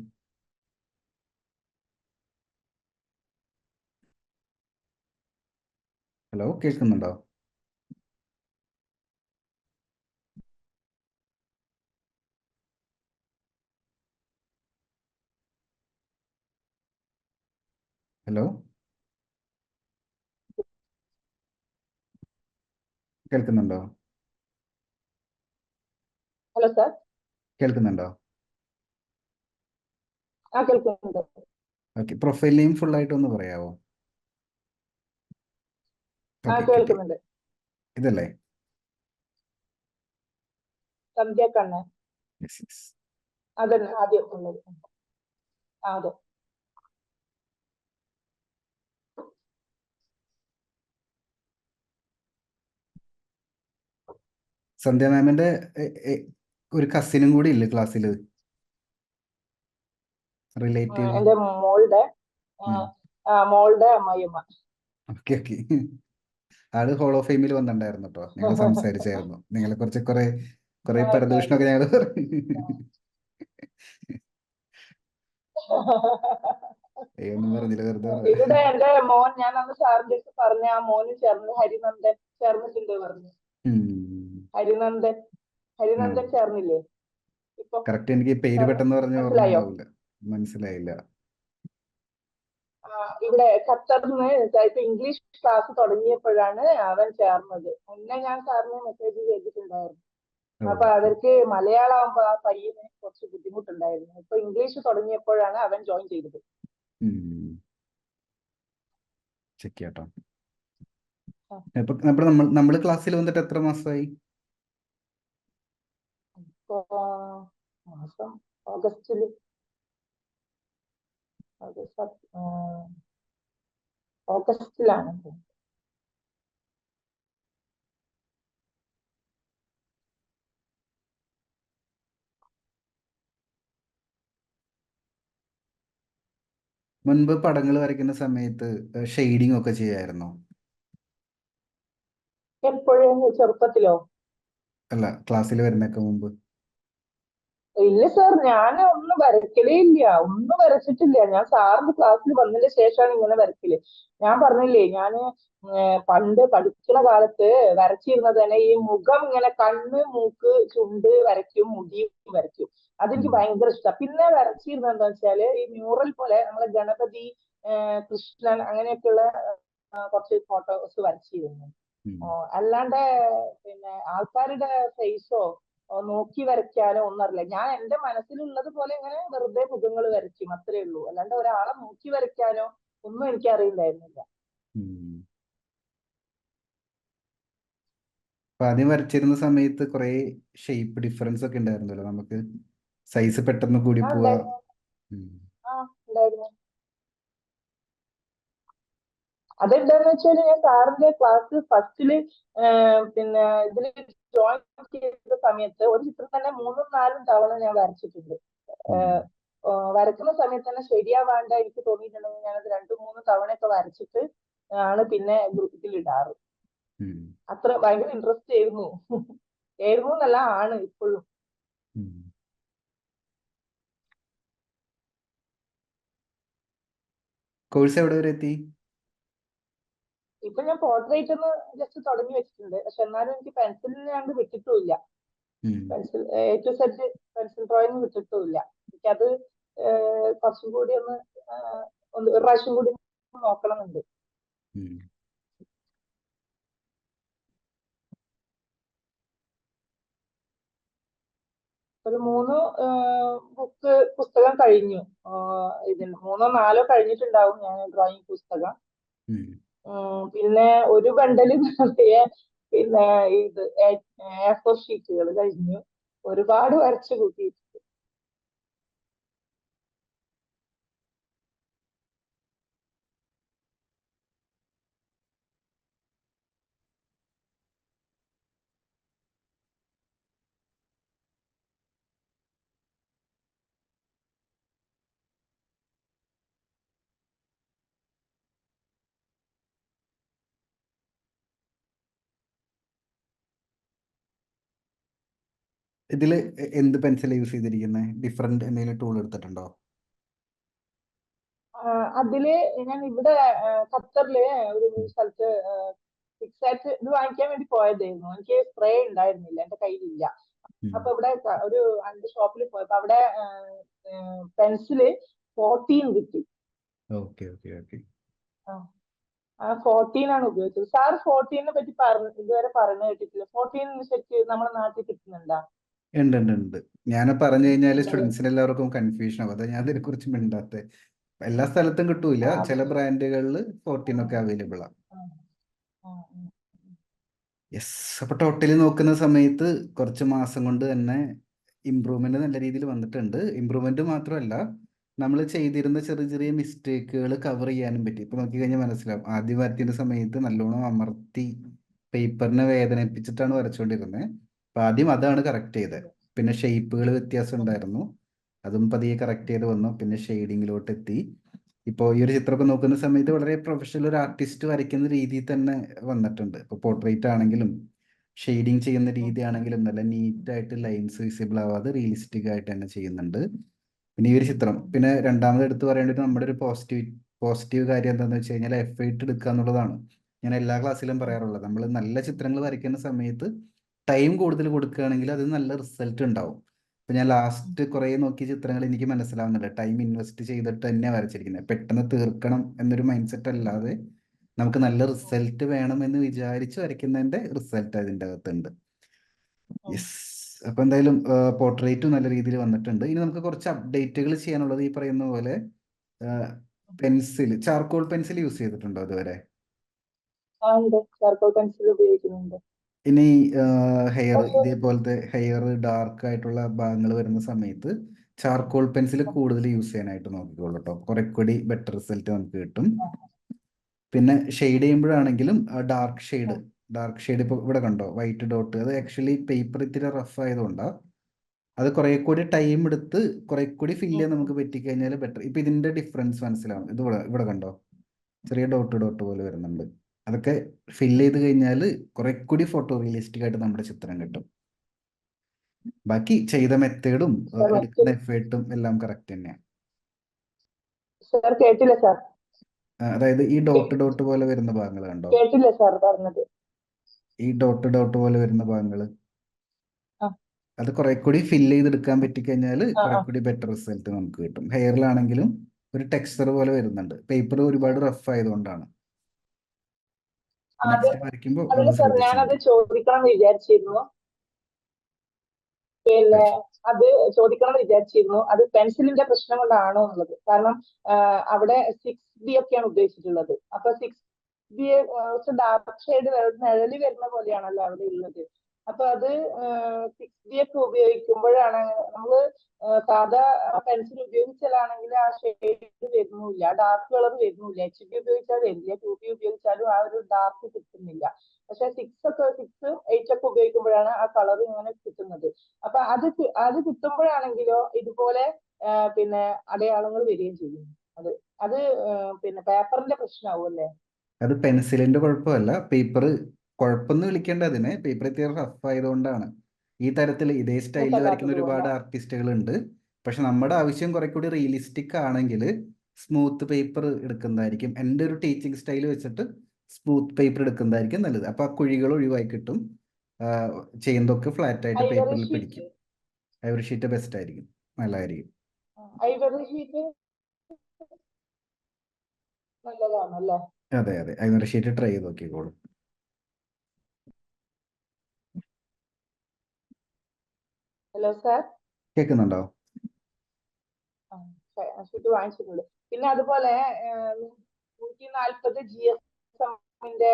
[SPEAKER 2] ഹലോ, കേൾക്കുന്നുണ്ടോ? ഹലോ, കേൾക്കുന്നുണ്ടോ?
[SPEAKER 1] ഹലോ സാർ,
[SPEAKER 2] കേൾക്കുന്നുണ്ടോ?
[SPEAKER 1] കേൾക്കുന്നുണ്ട്.
[SPEAKER 2] ഓക്കെ, പ്രൊഫൈൽ നെയിം ഫുൾ ആയിട്ട് ഒന്ന് പറയാവോ? ഓക്കെ, കിട്ടി.
[SPEAKER 1] കേൾക്കുന്നുണ്ട്.
[SPEAKER 2] ഇതല്ലേ?
[SPEAKER 1] സന്ധ്യ കണ്ണൻ. അതന്നെ ആദ്യം ഉള്ളത്. അതെ.
[SPEAKER 2] സന്ധ്യ മാമിന്റെ ഒരു കസിനും കൂടി ഇല്ലേ ക്ലാസ്സിൽ? റിലേറ്റീവ്?
[SPEAKER 1] എന്റെ മോളുടെ അമ്മായിയമ്മ.
[SPEAKER 2] ഓക്കെ. ആള് ഹോൾ ഓഫ് ഫെയിമിൽ വന്നിട്ടുണ്ടായിരുന്നു കേട്ടോ. ഞങ്ങൾ സംസാരിച്ചായിരുന്നു നിങ്ങളെ കുറിച്ച് കുറെ പരദൂഷണമൊക്കെ ഞങ്ങൾ ഒന്നും പറഞ്ഞില്ല, വെറുതെ
[SPEAKER 1] ഇവിടെ എന്റെ മോൻ, ഞാൻ അന്ന് സാറിന്റെ അടുത്ത് പറഞ്ഞ ആ മോന് ചേർന്ന് ഹരിനന്ദൻ ചേർന്നിട്ടുണ്ട് പറഞ്ഞു. ഹരിനന്ദൻ ചേർന്നില്ലേ ഇപ്പൊ?
[SPEAKER 2] കറക്റ്റ് എനിക്ക് പേര് പെട്ടെന്ന് പറഞ്ഞ ഓർമ്മ ഉണ്ടാവില്ല. മനസ്സിലായില്ല.
[SPEAKER 1] ഇവിടെ ഖത്തറിന് ഇപ്പൊ ഇംഗ്ലീഷ് ക്ലാസ് തുടങ്ങിയപ്പോഴാണ് അവൻ ചേർന്നത്. മുന്നേ ഞാൻ സാറിന് മെസ്സേജ് ചെയ്തിട്ടുണ്ടായിരുന്നു. അപ്പൊ അവർക്ക് മലയാളം ആകുമ്പോ ആ പയ്യന് കുറച്ച് ബുദ്ധിമുട്ടുണ്ടായിരുന്നു. ഇപ്പൊ ഇംഗ്ലീഷ് തുടങ്ങിയപ്പോഴാണ് അവൻ ജോയിൻ ചെയ്തത്.
[SPEAKER 2] ചെക്ക് ചെയ്യാട്ടോ. നമ്മള് ക്ലാസ്സിൽ വന്നിട്ട് എത്ര മാസമായി?
[SPEAKER 1] മാസം ഓഗസ്റ്റില് ഓഗസ്റ്റിലാണ്.
[SPEAKER 2] മുൻപ് പടങ്ങൾ വരയ്ക്കുന്ന സമയത്ത് ഷെയ്ഡിങ് ഒക്കെ ചെയ്യായിരുന്നോ?
[SPEAKER 1] എപ്പോഴും ചെറുപ്പത്തിലോ?
[SPEAKER 2] അല്ല, ക്ലാസ്സിൽ വരുന്നൊക്കെ മുമ്പ്.
[SPEAKER 1] ഇല്ല സാർ, ഞാൻ ഒന്നും വരയ്ക്കലേ ഇല്ല, ഒന്നും വരച്ചിട്ടില്ല. ഞാൻ സാറിന്റെ ക്ലാസ്സിൽ വന്നതിന് ശേഷമാണ് ഇങ്ങനെ വരയ്ക്കല്. ഞാൻ പറഞ്ഞില്ലേ, ഞാന് പണ്ട് പഠിക്കുന്ന കാലത്ത് വരച്ചിരുന്നത് തന്നെ ഈ മുഖം ഇങ്ങനെ കണ്ണ്, മൂക്ക്, ചുണ്ട് വരയ്ക്കും, മുടിയും വരയ്ക്കും. അതെനിക്ക്
[SPEAKER 2] ഉം.
[SPEAKER 1] ഭയങ്കര ഇഷ്ടമാണ്. പിന്നെ വരച്ചിരുന്നത് എന്താ വെച്ചാല് ഈ മ്യൂറൽ പോലെ നമ്മളെ ഗണപതി, കൃഷ്ണൻ അങ്ങനെയൊക്കെയുള്ള കുറച്ച് ഫോട്ടോസ് വരച്ചിരുന്നു.
[SPEAKER 2] ഉം.
[SPEAKER 1] അല്ലാണ്ട് പിന്നെ ആൾക്കാരുടെ ഫേസോ നോക്കി വരയ്ക്കാനോ ഒന്നും അറിയില്ല. ഞാൻ എന്റെ മനസ്സിലുള്ളത് പോലെ ഇങ്ങനെ വെറുതെ മുഖങ്ങൾ വരയ്ക്കും, അത്രേ ഉള്ളൂ. അല്ലാണ്ട് ഒരാളെ നോക്കി വരയ്ക്കാനോ ഒന്നും എനിക്ക് അറിയില്ലായിരുന്നില്ല.
[SPEAKER 2] ഉം. അപ്പൊ ആദ്യം വരച്ചിരുന്ന സമയത്ത് കുറെ ഷേപ്പ് ഡിഫറൻസ് ഒക്കെ ഉണ്ടായിരുന്നല്ലോ നമുക്ക്, സൈസ് പെട്ടെന്ന് കൂടി
[SPEAKER 1] ആ
[SPEAKER 2] പോവാ.
[SPEAKER 1] ഉണ്ടായിരുന്നു.
[SPEAKER 2] ഉം.
[SPEAKER 1] ആ ഉണ്ടായിരുന്നു. അതെന്താന്ന് വെച്ചാല് ഞാൻ സാറിന്റെ ക്ലാസ് ഫസ്റ്റില് പിന്നെ ഇതില് ജോയിൻ ചെയ്ത സമയത്ത് ഒരു ചിത്രം തന്നെ മൂന്നും നാലും തവണ ഞാൻ വരച്ചിട്ടുണ്ട്.
[SPEAKER 2] ഉം.
[SPEAKER 1] ഏഹ് വരക്കുന്ന സമയത്ത് തന്നെ ശരിയാവാണ്ട എനിക്ക് തോന്നിയിട്ടുണ്ടെങ്കിൽ ഞാനത് രണ്ടും മൂന്നും തവണയൊക്കെ വരച്ചിട്ട് ആണ് പിന്നെ ഗ്രൂപ്പിൽ ഇടാറ്.
[SPEAKER 2] ഉം.
[SPEAKER 1] അത്ര ഭയങ്കര ഇൻട്രസ്റ്റ് ആയിരുന്നു. ആയിരുന്നു എന്നല്ല, ആണ് ഇപ്പോഴും.
[SPEAKER 2] ഉം. കോഴ്സ് എവിടെ വരെ എത്തി?
[SPEAKER 1] ഇപ്പൊ ഞാൻ പോർട്രേറ്റ് ഒന്ന് ജസ്റ്റ് തുടങ്ങി വെച്ചിട്ടുണ്ട്. പക്ഷെ എന്നാലും എനിക്ക് പെൻസിലിന് ഞാൻ വിട്ടിട്ടുമില്ല.
[SPEAKER 2] ഉം.
[SPEAKER 1] Pencil A to Z pencil drawing വിട്ടിട്ടുമില്ല. എനിക്കത് കുറച്ചും കൂടി ഒന്ന് ഒരു പ്രാവശ്യം കൂടി നോക്കണമെന്നുണ്ട്.
[SPEAKER 2] ഉം.
[SPEAKER 1] ഒരു പുസ്തകം കഴിഞ്ഞു. ഇതിന് മൂന്നോ നാലോ കഴിഞ്ഞിട്ടുണ്ടാവും ഞാൻ ഡ്രോയിങ് പുസ്തകം.
[SPEAKER 2] ഉം.
[SPEAKER 1] പിന്നെ ഒരു ബണ്ടല് നിറയെ പിന്നെ ഇത് A4 ഷീറ്റുകൾ കഴിഞ്ഞു. ഒരുപാട് വരച്ചു കൂട്ടി.
[SPEAKER 2] ഇതില് എന്ത് പെൻസിൽ യൂസ് ചെയ്തിരിക്കുന്നത്? ഡിഫറെന്റ് എന്തെങ്കിലും ടൂൾ എടുത്തിട്ടുണ്ടോ?
[SPEAKER 1] അതില് ഞാൻ ഇവിടെ ഖത്തറില് ഒരു സ്ഥലത്ത് ഫിക്സാറ്റ് ഇത് വാങ്ങിക്കാൻ വേണ്ടി പോയതായിരുന്നു. എനിക്ക് സ്പ്രേ ഉണ്ടായിരുന്നില്ല, എന്റെ കയ്യിലില്ല. അപ്പൊ ഇവിടെ ഒരു അഞ്ച് ഷോപ്പിൽ പോയപ്പോ അവിടെ പെൻസില് 14 കിട്ടി.
[SPEAKER 2] Okay, okay, okay.
[SPEAKER 1] ആ 14 ആണ് ഉപയോഗിച്ചത്. സാർ 14നെ പറ്റി ഇതുവരെ പറഞ്ഞു കേട്ടിട്ടില്ല. 14 ശരിക്ക് നമ്മുടെ നാട്ടിൽ കിട്ടുന്നുണ്ടോ?
[SPEAKER 2] ഉണ്ട്, ഉണ്ട്, ഉണ്ട്. ഞാൻ പറഞ്ഞു കഴിഞ്ഞാൽ
[SPEAKER 1] ഉണ്ടല്ലേ?
[SPEAKER 2] സ്റ്റുഡൻസിന് എല്ലാവർക്കും കൺഫ്യൂഷൻ ആവും, അതാ ഞാൻ ഇതിനെക്കുറിച്ച് മിണ്ടാത്തെ. എല്ലാ സ്ഥലത്തും കിട്ടൂല,
[SPEAKER 1] ആ
[SPEAKER 2] ചില
[SPEAKER 1] അത്
[SPEAKER 2] ബ്രാൻഡുകളിൽ
[SPEAKER 1] ആ
[SPEAKER 2] 14 ഒക്കെ അവൈലബിൾ ആണ്.
[SPEAKER 1] ആ ആ
[SPEAKER 2] യെസ്. അപ്പൊ ടോട്ടലി നോക്കുന്ന സമയത്ത് കുറച്ച് മാസം കൊണ്ട് തന്നെ ഇമ്പ്രൂവ്മെന്റ് നല്ല രീതിയിൽ വന്നിട്ടുണ്ട്. ഇമ്പ്രൂവ്മെന്റ് മാത്രമല്ല, നമ്മൾ ചെയ്തിരുന്ന ചെറിയ ചെറിയ മിസ്റ്റേക്കുകൾ കവർ ചെയ്യാനും പറ്റി. ഇപ്പൊ നോക്കി കഴിഞ്ഞാൽ മനസ്സിലാവും, ആദ്യം വരയ്ക്കുന്ന സമയത്ത് നല്ലോണം അമർത്തി പേപ്പറിനെ വേദനിപ്പിച്ചിട്ടാണ് വരച്ചുകൊണ്ടിരുന്നത്. അപ്പൊ ആദ്യം അതാണ് കറക്റ്റ് ചെയ്തത്. പിന്നെ ഷേപ്പുകൾ വ്യത്യാസം ഉണ്ടായിരുന്നു, അതും പതിയെ കറക്റ്റ് ചെയ്ത് വന്നു. പിന്നെ ഷെയ്ഡിങ്ങിലോട്ട് എത്തി. ഇപ്പോൾ ഈ ഒരു ചിത്രമൊക്കെ നോക്കുന്ന സമയത്ത് വളരെ പ്രൊഫഷണൽ ഒരു ആർട്ടിസ്റ്റ് വരയ്ക്കുന്ന രീതിയിൽ തന്നെ വന്നിട്ടുണ്ട്. ഇപ്പോൾ പോർട്രേറ്റ് ആണെങ്കിലും ഷെയ്ഡിങ് ചെയ്യുന്ന രീതി ആണെങ്കിലും നല്ല നീറ്റായിട്ട് ലൈൻസ് വിസിബിൾ ആവാതെ റിയലിസ്റ്റിക് ആയിട്ട് തന്നെ ചെയ്യുന്നുണ്ട്. പിന്നെ ഈ ഒരു ചിത്രം, പിന്നെ രണ്ടാമത് എടുത്ത് പറയേണ്ടത് നമ്മുടെ ഒരു പോസിറ്റീവ് കാര്യം എന്താണെന്ന് വെച്ച് കഴിഞ്ഞാൽ എഫേർട്ട് എടുക്കുക എന്നുള്ളതാണ്. ഞാൻ എല്ലാ ക്ലാസ്സിലും പറയാറുള്ളത്, നമ്മൾ നല്ല ചിത്രങ്ങൾ വരയ്ക്കുന്ന സമയത്ത് ടൈം കൂടുതൽ കൊടുക്കുകയാണെങ്കിൽ അത് നല്ല റിസൾട്ട് ഉണ്ടാവും. ഇപ്പൊ ഞാൻ ലാസ്റ്റ് കുറേ നോക്കിയ ചിത്രങ്ങൾ എനിക്ക് മനസ്സിലാവുന്നുണ്ട്, ടൈം ഇൻവെസ്റ്റ് ചെയ്തിട്ട് തന്നെ വരച്ചിരിക്കുന്നത്. പെട്ടെന്ന് തീർക്കണം എന്നൊരു മൈൻഡ് സെറ്റ് അല്ലാതെ നമുക്ക് നല്ല റിസൾട്ട് വേണം എന്ന് വിചാരിച്ച് വരയ്ക്കുന്നതിന്റെ റിസൾട്ട് അതിൻ്റെ അകത്തുണ്ട്. യെസ്. അപ്പൊ എന്തായാലും പോർട്രേറ്റും നല്ല രീതിയിൽ വന്നിട്ടുണ്ട്. ഇനി നമുക്ക് കുറച്ച് അപ്ഡേറ്റുകൾ ചെയ്യാനുള്ളത്, ഈ പറയുന്ന പോലെ പെൻസിൽ, ചാർക്കോൾ പെൻസിൽ യൂസ് ചെയ്തിട്ടുണ്ടോ അതുവരെ?
[SPEAKER 1] ഉണ്ട്. ചാർക്കോൾ പെൻസിൽ ഉപയോഗിക്കുന്നുണ്ട്.
[SPEAKER 2] ഇനി ഹെയർ,
[SPEAKER 1] പക്ഷെ
[SPEAKER 2] ഇതേപോലത്തെ ഹെയർ ഡാർക്ക് ആയിട്ടുള്ള ഭാഗങ്ങൾ വരുന്ന സമയത്ത് ചാർക്കോൾ പെൻസിൽ കൂടുതൽ യൂസ് ചെയ്യാനായിട്ട് നോക്കിക്കോളൂ കേട്ടോ. കുറെ കൂടി ബെറ്റർ റിസൾട്ട് നമുക്ക് കിട്ടും. പിന്നെ ഷെയ്ഡ് ചെയ്യുമ്പോഴാണെങ്കിലും ഡാർക്ക് ഷെയ്ഡ് ഇപ്പോൾ ഇവിടെ കണ്ടോ, വൈറ്റ് ഡോട്ട്, അത് ആക്ച്വലി പേപ്പർ ഇത്തിരി റഫ് ആയതുകൊണ്ടാണ്. അത് കുറെ കൂടി ടൈം എടുത്ത് കുറെ കൂടി ഫില്ല് ചെയ്യാൻ നമുക്ക് പറ്റിക്കഴിഞ്ഞാൽ ബെറ്റർ. ഇപ്പൊ ഇതിന്റെ ഡിഫറൻസ് മനസ്സിലാവും. ഇത് ഇവിടെ ഇവിടെ കണ്ടോ, ചെറിയ ഡോട്ട് ഡോട്ട് പോലെ വരുന്നുണ്ട്. അതൊക്കെ ഫില്ല് ചെയ്ത് കഴിഞ്ഞാൽ കുറെ കൂടി ഫോട്ടോ റിയലിസ്റ്റിക് ആയിട്ട് നമ്മുടെ ചിത്രം കിട്ടും. ബാക്കി ചെയ്ത മെത്തേഡും
[SPEAKER 1] സാർ
[SPEAKER 2] എടുക്കുന്ന എഫേർട്ടും എല്ലാം കറക്റ്റ് തന്നെയാണ്.
[SPEAKER 1] സാർ കേട്ടില്ല സാർ.
[SPEAKER 2] അതായത് ഈ ഡോട്ട് ഡോട്ട് പോലെ വരുന്ന ഭാഗങ്ങൾ കണ്ടോ?
[SPEAKER 1] കേട്ടില്ല സാർ പറഞ്ഞത്.
[SPEAKER 2] ഈ ഡോട്ട് ഡോട്ട് പോലെ വരുന്ന ഭാഗങ്ങൾ
[SPEAKER 1] ആ
[SPEAKER 2] അത് കുറെ കൂടി ഫില്ല് ചെയ്തെടുക്കാൻ പറ്റിക്കഴിഞ്ഞാൽ
[SPEAKER 1] ആ
[SPEAKER 2] കുറെ
[SPEAKER 1] ആ
[SPEAKER 2] കൂടി ബെറ്റർ റിസൾട്ട് നമുക്ക് കിട്ടും. ഹെയറിലാണെങ്കിലും ഒരു ടെക്സ്ചർ പോലെ വരുന്നുണ്ട്. പേപ്പർ ഒരുപാട് റഫ് ആയതുകൊണ്ടാണ്.
[SPEAKER 1] അത്
[SPEAKER 2] നെക്സ്റ്റ് വരയ്ക്കുമ്പോൾ
[SPEAKER 1] അതിന്
[SPEAKER 2] ഒന്ന്
[SPEAKER 1] സാർ
[SPEAKER 2] ശ്രദ്ധിച്ചാൽ
[SPEAKER 1] ഞാനത്
[SPEAKER 2] മതി.
[SPEAKER 1] ചോദിക്കണം എന്ന് വിചാരിച്ചിരുന്നു. പിന്നെ അത് ചോദിക്കണം എന്ന് വിചാരിച്ചിരുന്നു. അത് പെൻസിലിന്റെ പ്രശ്നം കൊണ്ടാണോ എന്നുള്ളത്. കാരണം അവിടെ 6B ഒക്കെയാണ് ഉദ്ദേശിച്ചിട്ടുള്ളത്. അപ്പൊ 6B ഡാർക്ക് ഷെയ്ഡ് നിഴലി വരുന്ന പോലെയാണല്ലോ അവിടെ ഉള്ളത്. അപ്പൊ അത് 6B ഒക്കെ ഉപയോഗിക്കുമ്പോഴാണ് നമ്മള് സാധാ പെൻസിൽ ഉപയോഗിച്ചാലാണെങ്കിൽ ആ ഷെയ്ഡ് വരുന്നില്ല, ഡാർക്ക് കളർ വരുന്നില്ല. HB ഉപയോഗിച്ചാൽ വരില്ല, 2B ഉപയോഗിച്ചാലും ആ ഒരു ഡാർക്ക് കിട്ടുന്നില്ല. പക്ഷെ 6, 8 ഒക്കെ ഉപയോഗിക്കുമ്പോഴാണ് ആ കളർ ഇങ്ങനെ കിട്ടുന്നത്. അപ്പൊ അത് കിട്ടുമ്പോഴാണെങ്കിലോ ഇതുപോലെ പിന്നെ അടയാളങ്ങൾ വരികയും ചെയ്യും. അത് അത് പിന്നെ പേപ്പറിന്റെ പ്രശ്നമാവും അല്ലേ?
[SPEAKER 2] അത് പെൻസിലിന്റെ കുഴപ്പമല്ല, പേപ്പർ കുഴപ്പമെന്ന് വിളിക്കേണ്ട അതിനെ. പേപ്പർ ഇത്തിരി റഫ് ആയതുകൊണ്ടാണ്. ഈ തരത്തിൽ ഇതേ സ്റ്റൈലിൽ വരയ്ക്കുന്ന
[SPEAKER 1] കൂട്ടല്ലാത്തത്
[SPEAKER 2] ഒരുപാട്
[SPEAKER 1] കൊണ്ടാണ്.
[SPEAKER 2] ആർട്ടിസ്റ്റുകൾ ഉണ്ട്. പക്ഷെ നമ്മുടെ ആവശ്യം കുറെ കൂടി റിയലിസ്റ്റിക് ആണെങ്കിൽ സ്മൂത്ത് പേപ്പർ എടുക്കുന്നതായിരിക്കും. എൻ്റെ ഒരു ടീച്ചിങ് സ്റ്റൈൽ വെച്ചിട്ട് സ്മൂത്ത് പേപ്പർ എടുക്കുന്നതായിരിക്കും നല്ലത്. അപ്പോൾ ആ കുഴികൾ ഒഴിവായി കിട്ടും. ചെയ്യുന്നതൊക്കെ ഫ്ലാറ്റ് ആയിട്ട്
[SPEAKER 1] ഐവറി
[SPEAKER 2] പേപ്പറിൽ
[SPEAKER 1] ഷീറ്റ്
[SPEAKER 2] പിടിക്കും. ഐവറി ഷീറ്റ് ബെസ്റ്റ് ആയിരിക്കും, നല്ലതായിരിക്കും.
[SPEAKER 1] ഐവറി ഷീറ്റ് നല്ലതാണല്ലേ?
[SPEAKER 2] അതെ അതെ, ഐവറി ഷീറ്റ് ട്രൈ ചെയ്ത് നോക്കിക്കോളൂ.
[SPEAKER 1] Hello sir.
[SPEAKER 2] കേൾക്കുന്നുണ്ടോ?
[SPEAKER 1] ഷീറ്റ് വാങ്ങിച്ചിട്ടുണ്ട്. പിന്നെ അതുപോലെ 140 GSM-ന്റെ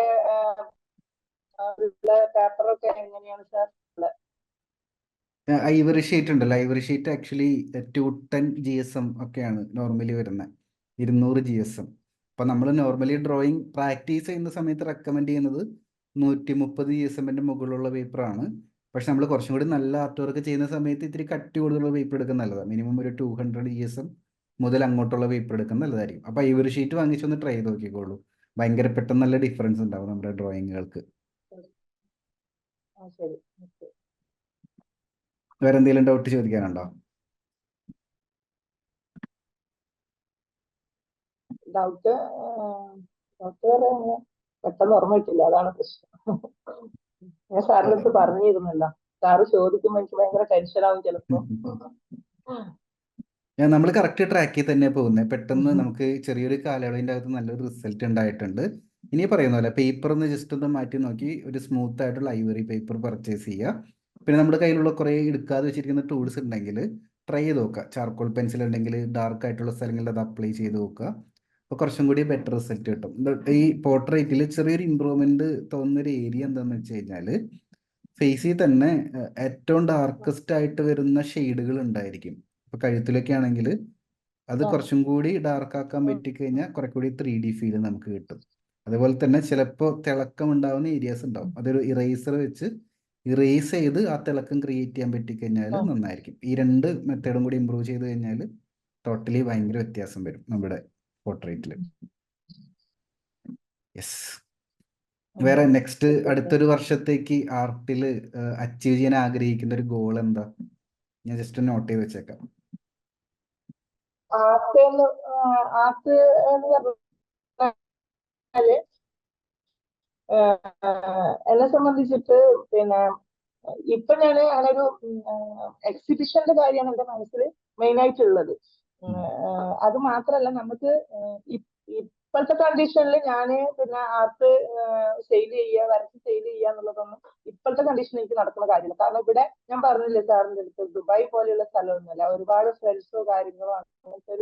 [SPEAKER 1] പേപ്പറൊക്കെ എങ്ങനെയാണ് സാർ?
[SPEAKER 2] ഐവറി ഷീറ്റ് ഉണ്ടല്ലോ, ഐവറി ഷീറ്റ് ആക്ച്വലി 210 GSM ഒക്കെയാണ് നോർമലി വരുന്നത്, 200 GSM. അപ്പം നമ്മൾ നോർമലി ഡ്രോയിങ് പ്രാക്ടീസ് ചെയ്യുന്ന സമയത്ത് റെക്കമെൻഡ് ചെയ്യുന്നത് 130 GSM-ന്റെ മുകളിലുള്ള പേപ്പറാണ്. പക്ഷെ നമ്മൾ കുറച്ചും കൂടി നല്ല ആർട്ട് വർക്ക് ചെയ്യുന്ന സമയത്ത് ഇത്തിരി കട്ടി കൂടുതലുള്ള പേപ്പർ എടുക്കുന്നത് നല്ലതാണ്. മിനിമം ഒരു 200 GSM മുതൽ അങ്ങോട്ടുള്ള പേപ്പർ എടുക്കുന്നത് നല്ലതായിരിക്കും. അപ്പോൾ ഐവറി ഷീറ്റ് വാങ്ങിച്ചൊന്ന് ട്രൈ ചെയ്ത് നോക്കിക്കോളൂ. ഭയങ്കര പെട്ടെന്ന് നല്ല ഡിഫറൻസ് ഉണ്ടാവും നമ്മുടെ ഡ്രോയിങ്ങുകൾക്ക്.
[SPEAKER 1] ശരി.
[SPEAKER 2] വേറെ എന്തെങ്കിലും ഡൗട്ട് ചോദിക്കാനുണ്ടോ?
[SPEAKER 1] ഡൗട്ട് പെട്ടെന്ന് ഓർമ്മ കിട്ടില്ല, അതാണ് പ്രശ്നം. ഞാൻ സാറിന്റെ അടുത്ത് പറഞ്ഞിരുന്നല്ലോ, സാറ് ചോദിക്കുമ്പോ എനിക്ക് ഭയങ്കര ടെൻഷനാവും ചിലപ്പോ.
[SPEAKER 2] നമ്മൾ കറക്റ്റ് ട്രാക്കിൽ തന്നെ പോകുന്നത്. പെട്ടെന്ന് നമുക്ക് ചെറിയൊരു കാലയളവിൻ്റെ അകത്ത് നല്ലൊരു റിസൾട്ട് ഉണ്ടായിട്ടുണ്ട്. ഇനി പറയുന്ന പോലെ പേപ്പർ ഒന്ന് ജസ്റ്റ് ഒന്ന് മാറ്റി നോക്കി ഒരു സ്മൂത്ത് ആയിട്ടുള്ള ഐവറി പേപ്പർ പർച്ചേസ് ചെയ്യുക. പിന്നെ നമ്മുടെ കയ്യിലുള്ള കുറേ എടുക്കാതെ വെച്ചിരിക്കുന്ന ടൂൾസ് ഉണ്ടെങ്കിൽ ട്രൈ ചെയ്ത് നോക്കുക. ചാർക്കോൾ പെൻസിൽ ഉണ്ടെങ്കിൽ ഡാർക്ക് ആയിട്ടുള്ള സ്ഥലങ്ങളിൽ അത് അപ്ലൈ ചെയ്ത് നോക്കുക. അപ്പോൾ കുറച്ചും കൂടി ബെറ്റർ റിസൾട്ട് കിട്ടും. ഈ പോർട്രേറ്റിൽ ചെറിയൊരു ഇമ്പ്രൂവ്മെന്റ് തോന്നുന്നൊരു ഏരിയ എന്താണെന്ന് വെച്ച് കഴിഞ്ഞാൽ ഫേസിൽ തന്നെ ഏറ്റവും ഡാർക്കസ്റ്റ് ആയിട്ട് വരുന്ന ഷെയ്ഡുകൾ ഉണ്ടായിരിക്കും. ഇപ്പൊ കഴുത്തിലൊക്കെ ആണെങ്കിൽ അത് കുറച്ചും കൂടി ഡാർക്ക് ആക്കാൻ പറ്റിക്കഴിഞ്ഞാൽ കുറെ കൂടി 3D ഫീൽ നമുക്ക് കിട്ടും. അതുപോലെ തന്നെ ചിലപ്പോൾ തിളക്കം ഉണ്ടാവുന്ന ഏരിയാസ് ഉണ്ടാവും. അതൊരു ഇറേസർ വെച്ച് ഇറേസ് ചെയ്ത് ആ തിളക്കം ക്രിയേറ്റ് ചെയ്യാൻ പറ്റിക്കഴിഞ്ഞാൽ നന്നായിരിക്കും. ഈ രണ്ട് മെത്തേഡും കൂടി ഇമ്പ്രൂവ് ചെയ്ത് കഴിഞ്ഞാൽ ടോട്ടലി ഭയങ്കര വ്യത്യാസം വരും നമ്മുടെ പോർട്രേറ്റിൽ. യെസ്. വേറെ നെക്സ്റ്റ് അടുത്തൊരു വർഷത്തേക്ക് ആർട്ടിൽ അച്ചീവ് ചെയ്യാൻ ആഗ്രഹിക്കുന്ന ഒരു ഗോൾ എന്താ? ഞാൻ ജസ്റ്റ് നോട്ട് ചെയ്ത് വെച്ചേക്കാം.
[SPEAKER 1] ആർട്ട് എന്ന് പറഞ്ഞാല് എന്നെ സംബന്ധിച്ചിട്ട് പിന്നെ ഇപ്പൊ ഞാൻ അങ്ങനെ ഒരു എക്സിബിഷന്റെ കാര്യമാണ് എന്റെ മനസ്സിൽ മെയിൻ ആയിട്ടുള്ളത്. അത് മാത്രല്ല നമുക്ക് ഇപ്പോഴത്തെ കണ്ടീഷനിൽ ഞാന് പിന്നെ ആർട്ട് സെയിൽ ചെയ്യുക, വരച്ച് സെയിൽ ചെയ്യുക എന്നുള്ളതൊന്നും ഇപ്പോഴത്തെ കണ്ടീഷനിൽ എനിക്ക് നടക്കുന്ന കാര്യമില്ല. കാരണം ഇവിടെ ഞാൻ പറഞ്ഞില്ലേ സാറിന്റെ അടുത്ത്, ദുബായ് പോലെയുള്ള സ്ഥലമൊന്നുമല്ല. ഒരുപാട് ഫ്രണ്ട്സോ കാര്യങ്ങളോ അങ്ങനത്തെ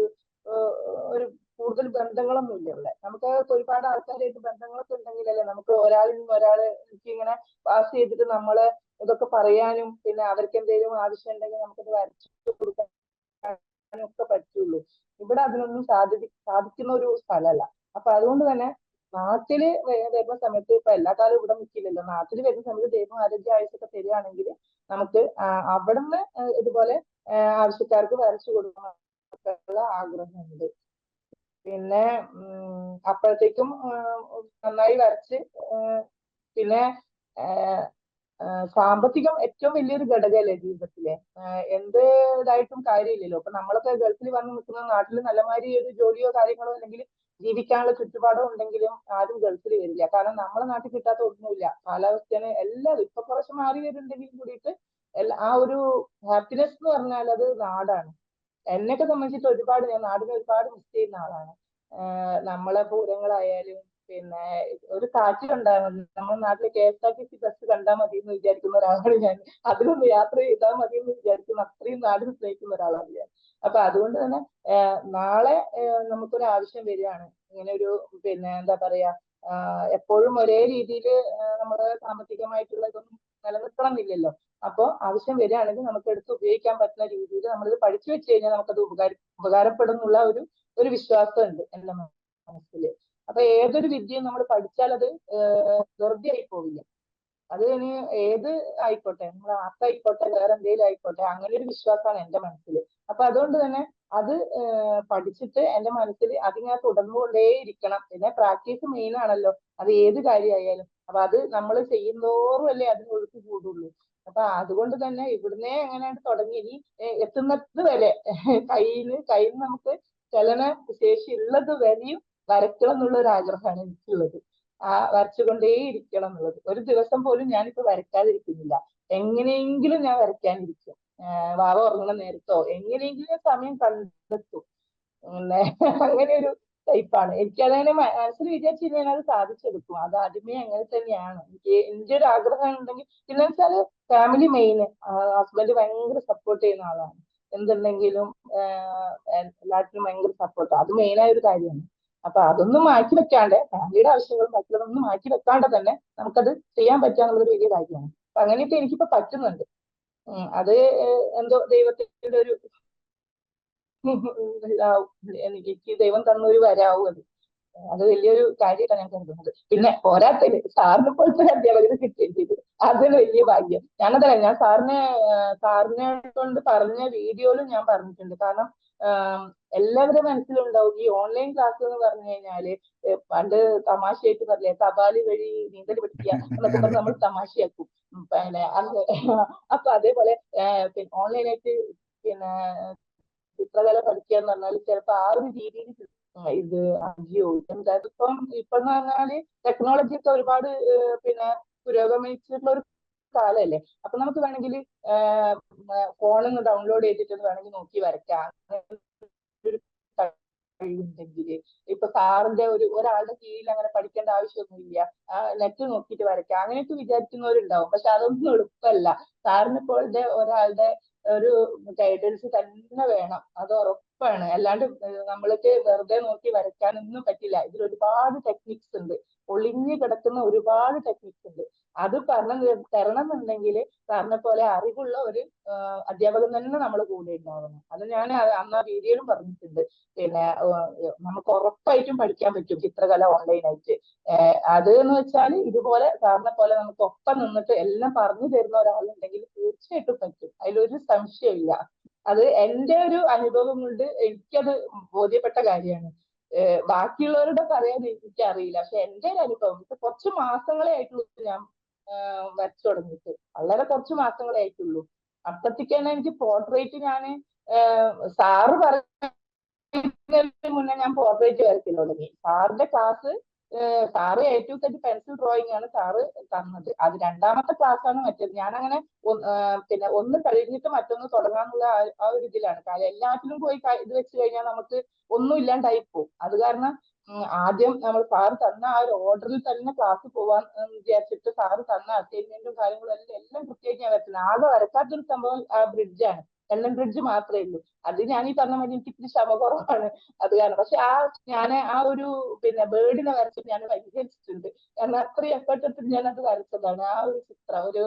[SPEAKER 1] ഒരു കൂടുതൽ ബന്ധങ്ങളൊന്നും ഇല്ല ഇവിടെ. നമുക്ക് ഒരുപാട് ആൾക്കാരായിട്ട് ബന്ധങ്ങളൊക്കെ ഉണ്ടെങ്കിലല്ലേ നമുക്ക് ഒരാളിൽ നിന്ന് ഒരാള് ഇങ്ങനെ പാസ് ചെയ്തിട്ട് നമ്മള് ഇതൊക്കെ പറയാനും പിന്നെ അവർക്ക് എന്തെങ്കിലും ആവശ്യം ഉണ്ടെങ്കിൽ നമുക്കത് വരച്ചു കൊടുക്കാനും ഒക്കെ പറ്റുള്ളൂ. ഇവിടെ അതിനൊന്നും സാധിക്കുന്ന ഒരു സ്ഥലമല്ല. അപ്പൊ അതുകൊണ്ട് തന്നെ നാട്ടില് വരുന്ന സമയത്ത് ഇപ്പൊ എല്ലാ കാലവും ഇവിടെ നിൽക്കില്ലല്ലോ. നാട്ടിൽ വരുന്ന സമയത്ത് ദൈവം ആരോഗ്യ ആയുസൊക്കെ തരികയാണെങ്കിൽ നമുക്ക് അവിടുന്ന് ഇതുപോലെ ആവശ്യക്കാർക്ക് വരച്ചു കൊടുക്കാനുള്ള ആഗ്രഹമുണ്ട്. പിന്നെ അപ്പോഴത്തേക്കും നന്നായി വരച്ച് പിന്നെ സാമ്പത്തികം ഏറ്റവും വലിയൊരു ഘടകമല്ലേ ജീവിതത്തിലെ. എന്ത് ഇതായിട്ടും കാര്യമില്ലല്ലോ. ഇപ്പൊ നമ്മളൊക്കെ ഗൾഫിൽ വന്ന് നിൽക്കുന്ന നാട്ടിൽ നല്ലമാതിരി ഒരു ജോലിയോ കാര്യങ്ങളോ അല്ലെങ്കിൽ ജീവിക്കാനുള്ള ചുറ്റുപാടോ ഉണ്ടെങ്കിലും ആരും ഗൾഫിൽ വരില്ല. കാരണം നമ്മളെ നാട്ടിൽ കിട്ടാത്ത ഒന്നുമില്ല. കാലാവസ്ഥയാണ് എല്ലാം ഇപ്പൊ കുറച്ച് മാറി വരുന്നുണ്ടെങ്കിലും കൂടിയിട്ട് ആ ഒരു ഹാപ്പിനെസ് എന്ന് പറഞ്ഞാൽ അത് നാടാണ്. എന്നെയൊക്കെ സംബന്ധിച്ചിട്ട് ഒരുപാട് ഞാൻ നാടിനെ ഒരുപാട് മിസ് ചെയ്യുന്ന ആളാണ്. നമ്മളെ പൂരങ്ങളായാലും പിന്നെ ഒരു കാറ്റ് കണ്ടാൽ മതി, നമ്മുടെ നാട്ടിലെ KSRTC ബസ് കണ്ടാൽ മതി എന്ന് വിചാരിക്കുന്ന ഒരാളാണ് ഞാൻ. അതിലൊന്ന് യാത്ര ചെയ്താൽ മതി എന്ന് വിചാരിക്കുന്ന അത്രയും നാടിനെ സ്നേഹിക്കുന്ന ഒരാളാണ് ഞാൻ. അപ്പൊ അതുകൊണ്ട് തന്നെ നാളെ നമുക്കൊരു ആവശ്യം വരികയാണ്. ഇങ്ങനെ ഒരു പിന്നെ എന്താ പറയാ എപ്പോഴും ഒരേ രീതിയിൽ നമ്മുടെ സാമ്പത്തികമായിട്ടുള്ള ഇതൊന്നും നിലനിൽക്കണം എന്നില്ലല്ലോ. അപ്പൊ ആവശ്യം വരികയാണെങ്കിൽ നമുക്ക് എടുത്ത് ഉപയോഗിക്കാൻ പറ്റുന്ന രീതിയിൽ നമ്മളിത് പഠിച്ചു വെച്ച് കഴിഞ്ഞാൽ നമുക്കത് ഉപകാരപ്പെടും എന്നുള്ള ഒരു വിശ്വാസം ഉണ്ട് എന്റെ മനസ്സിൽ. അപ്പൊ ഏതൊരു വിദ്യയും നമ്മൾ പഠിച്ചാൽ അത് വെറുതെ ആയി പോവില്ല. അത് ഇനി ഏത് ആയിക്കോട്ടെ, നമ്മൾ ആർട്ടായിക്കോട്ടെ വേറെ എന്തെങ്കിലും ആയിക്കോട്ടെ, അങ്ങനെ ഒരു വിശ്വാസമാണ് എന്റെ മനസ്സിൽ. അപ്പൊ അതുകൊണ്ട് തന്നെ അത് പഠിച്ചിട്ട് എന്റെ മനസ്സിൽ അതിങ്ങനെ തുടർന്നുകൊണ്ടേ ഇരിക്കണം. പിന്നെ പ്രാക്ടീസ് മെയിൻ ആണല്ലോ, അത് ഏത് കാര്യമായാലും. അപ്പൊ അത് നമ്മൾ ചെയ്യുന്തോറും അല്ലേ അതിന് ഒഴുക്ക് കൂടുള്ളൂ. അപ്പൊ അതുകൊണ്ട് തന്നെ ഇവിടുന്നേ എങ്ങനെയാണ് തുടങ്ങി ഇനി എത്തുന്നത് വരെ കയ്യിൽ നമുക്ക് ചലന ശേഷി ഉള്ളത് വരെയും വരയ്ക്കണം എന്നുള്ള ഒരു ആഗ്രഹമാണ് എനിക്കുള്ളത്. വരച്ചുകൊണ്ടേ ഇരിക്കണം എന്നുള്ളത്. ഒരു ദിവസം പോലും ഞാനിപ്പോ വരയ്ക്കാതിരിക്കുന്നില്ല. എങ്ങനെയെങ്കിലും ഞാൻ വരയ്ക്കാനിരിക്കും. വാവ ഉറങ്ങുന്ന നേരത്തോ എങ്ങനെയെങ്കിലും സമയം കണ്ടെത്തും. അങ്ങനെ ഒരു ടൈപ്പാണ്. എനിക്കതങ്ങനെ മനസ്സിൽ വിചാരിച്ചു കഴിഞ്ഞാൽ അത് സാധിച്ചെടുക്കും. അത് ആദ്യമേ അങ്ങനെ തന്നെയാണ്. എന്റെ ഒരു ആഗ്രഹം ഉണ്ടെങ്കിൽ പിന്നെ വെച്ചാല് ഫാമിലി മെയിൻ. ഹസ്ബൻഡ് ഭയങ്കര സപ്പോർട്ട് ചെയ്യുന്ന ആളാണ്. എന്തുണ്ടെങ്കിലും എല്ലാത്തിനും ഭയങ്കര സപ്പോർട്ട്. അത് മെയിനായ ഒരു കാര്യമാണ്. അപ്പൊ അതൊന്നും മാറ്റി വെക്കാണ്ട്, ഫാമിലിയുടെ ആവശ്യങ്ങളും മറ്റുള്ളതൊന്നും മാറ്റി വെക്കാണ്ട് തന്നെ നമുക്കത് ചെയ്യാൻ പറ്റുക എന്നുള്ളത് വലിയ കാര്യമാണ്. അപ്പൊ അങ്ങനെയൊക്കെ എനിക്കിപ്പോ പറ്റുന്നുണ്ട്. അത് എന്തോ ദൈവത്തിന്റെ ഒരു എനിക്ക് ദൈവം തന്ന ഒരു വരാവും അത്. അത് വലിയൊരു കാര്യമായിട്ടാണ് ഞാൻ കരുതുന്നത്. പിന്നെ പോരാത്തത് സാറിനെ പോലത്തെ ഒരു അധ്യാപകന് കിട്ടിയത് അതൊരു വലിയ ഭാഗ്യം. ഞാനതല്ല, ഞാൻ സാറിനെ കൊണ്ട് പറഞ്ഞ വീഡിയോയിലും ഞാൻ പറഞ്ഞിട്ടുണ്ട്. കാരണം എല്ലാവരുടെ മനസ്സിലുണ്ടാവും ഈ ഓൺലൈൻ ക്ലാസ് എന്ന് പറഞ്ഞു കഴിഞ്ഞാല് പണ്ട് തമാശയായിട്ട് പറഞ്ഞേ തപാല് വഴി നീന്തൽ പഠിക്കുക എന്നൊക്കെ പറഞ്ഞ് നമ്മൾ തമാശയാക്കും. പിന്നെ അപ്പൊ അതേപോലെ പിന്നെ ഓൺലൈനായിട്ട് പിന്നെ ചിത്രകല പഠിക്കുക എന്ന് പറഞ്ഞാൽ ചിലപ്പോ ആ ഒരു രീതിയിൽ ഇത് അയ്യോ എന്തായാലും ഇപ്പം എന്ന് പറഞ്ഞാല് ടെക്നോളജി ഒക്കെ ഒരുപാട് പിന്നെ പുരോഗമിച്ചിട്ടുള്ള ഒരു കാലല്ലേ. അപ്പൊ നമുക്ക് വേണമെങ്കിൽ ഫോണിൽ നിന്ന് ഡൗൺലോഡ് ചെയ്തിട്ട് വേണമെങ്കിൽ നോക്കി വരയ്ക്കാം. കഴിവുണ്ടെങ്കിൽ ഇപ്പൊ സാറിന്റെ ഒരാളുടെ കീഴിൽ അങ്ങനെ പഠിക്കേണ്ട ആവശ്യമൊന്നുമില്ല. നെറ്റ് നോക്കിയിട്ട് വരയ്ക്കാം അങ്ങനെയൊക്കെ വിചാരിക്കുന്നവരുണ്ടാവും. പക്ഷെ അതൊന്നും എളുപ്പമല്ല. സാറിനെ പോലത്തെ ഒരാളുടെ ഒരു ഗൈഡൻസ് തന്നെ വേണം. അത് ഉറപ്പാണ്. അല്ലാണ്ട് നമ്മൾക്ക് വെറുതെ നോക്കി വരയ്ക്കാനൊന്നും പറ്റില്ല. ഇതിൽ ഒരുപാട് ടെക്നിക്സ് ഉണ്ട്. ഒളിഞ്ഞു കിടക്കുന്ന ഒരുപാട് ടെക്നിക്സ് ഉണ്ട്. അത് പറഞ്ഞു തരണം എന്നുണ്ടെങ്കിൽ സാറിനെ പോലെ അറിവുള്ള ഒരു അധ്യാപകൻ തന്നെ നമ്മൾ കൂടെ ഉണ്ടാവണം. അത് ഞാൻ അന്ന് ആ വീഡിയോയിലും പറഞ്ഞിട്ടുണ്ട്. പിന്നെ നമുക്ക് ഉറപ്പായിട്ടും പഠിക്കാൻ പറ്റും ചിത്രകല ഓൺലൈനായിട്ട്. അത് എന്ന് വെച്ചാൽ ഇതുപോലെ സാറിനെ പോലെ നമുക്ക് ഒപ്പം നിന്നിട്ട് എല്ലാം പറഞ്ഞു തരുന്ന ഒരാളുണ്ടെങ്കിൽ തീർച്ചയായിട്ടും പറ്റും. അതിലൊരു സംശയമില്ല. അത് എന്റെ ഒരു അനുഭവം കൊണ്ട് എനിക്കത് ബോധ്യപ്പെട്ട കാര്യമാണ്. ബാക്കിയുള്ളവരുടെ പറയാൻ എനിക്കറിയില്ല. പക്ഷെ എന്റെ ഒരു അനുഭവം ഇപ്പൊ കുറച്ച് മാസങ്ങളെ ആയിട്ടുള്ളൂ ഞാൻ വരച്ചു തുടങ്ങിയിട്ട്. വളരെ കുറച്ച് മാസങ്ങളെ ആയിട്ടുള്ളൂ. അപ്പത്തേക്ക് തന്നെ എനിക്ക് പോർട്രേറ്റ് ഞാന് സാറ് പറയുന്നതിന് മുന്നേ ഞാൻ പോർട്രേറ്റ് വരയ്ക്കാൻ തുടങ്ങി. സാറിന്റെ ക്ലാസ് സാറ് ഏറ്റവും സെറ്റ് പെൻസിൽ ഡ്രോയിങ് ആണ് സാറ് തന്നത്. അത് രണ്ടാമത്തെ ക്ലാസ് ആണ് മറ്റേത്. ഞാനങ്ങനെ പിന്നെ ഒന്ന് കഴിഞ്ഞിട്ട് മറ്റൊന്ന് തുടങ്ങാന്നുള്ള ആ ഒരു ഇതിലാണ്. കാരണം എല്ലാത്തിലും പോയി ഇത് വെച്ച് കഴിഞ്ഞാൽ നമുക്ക് ഒന്നും ഇല്ലാണ്ടായി പോകും. അത് കാരണം ആദ്യം നമ്മൾ സാറ് തന്ന ആ ഒരു ഓർഡറിൽ തന്നെ ക്ലാസ് പോവാൻ വിചാരിച്ചിട്ട് സാറ് തന്ന അസൈൻമെന്റും കാര്യങ്ങളും എല്ലാം കൃത്യമായിട്ട് ഞാൻ വരക്കുന്നത്. ആകെ വരക്കാത്തൊരു സംഭവം ആ ബ്രിഡ്ജാണ്. ലണ്ടൻ ബ്രിഡ്ജ് മാത്രമേ ഉള്ളൂ. അത് ഞാൻ ഈ പറഞ്ഞ മാതിരി എനിക്ക് ഇത്തിരി ക്ഷമ കുറവാണ്. അത് കാരണം. പക്ഷെ ഞാൻ ആ ഒരു പിന്നെ ബേർഡിനെ വരച്ചിട്ട് ഞാൻ പരിഹരിച്ചിട്ടുണ്ട്. കാരണം അത്രയും എഫേർട്ട് എടുത്തിട്ട് ഞാൻ അത് വരച്ചതാണ്. ആ ഒരു ചിത്രം ഒരു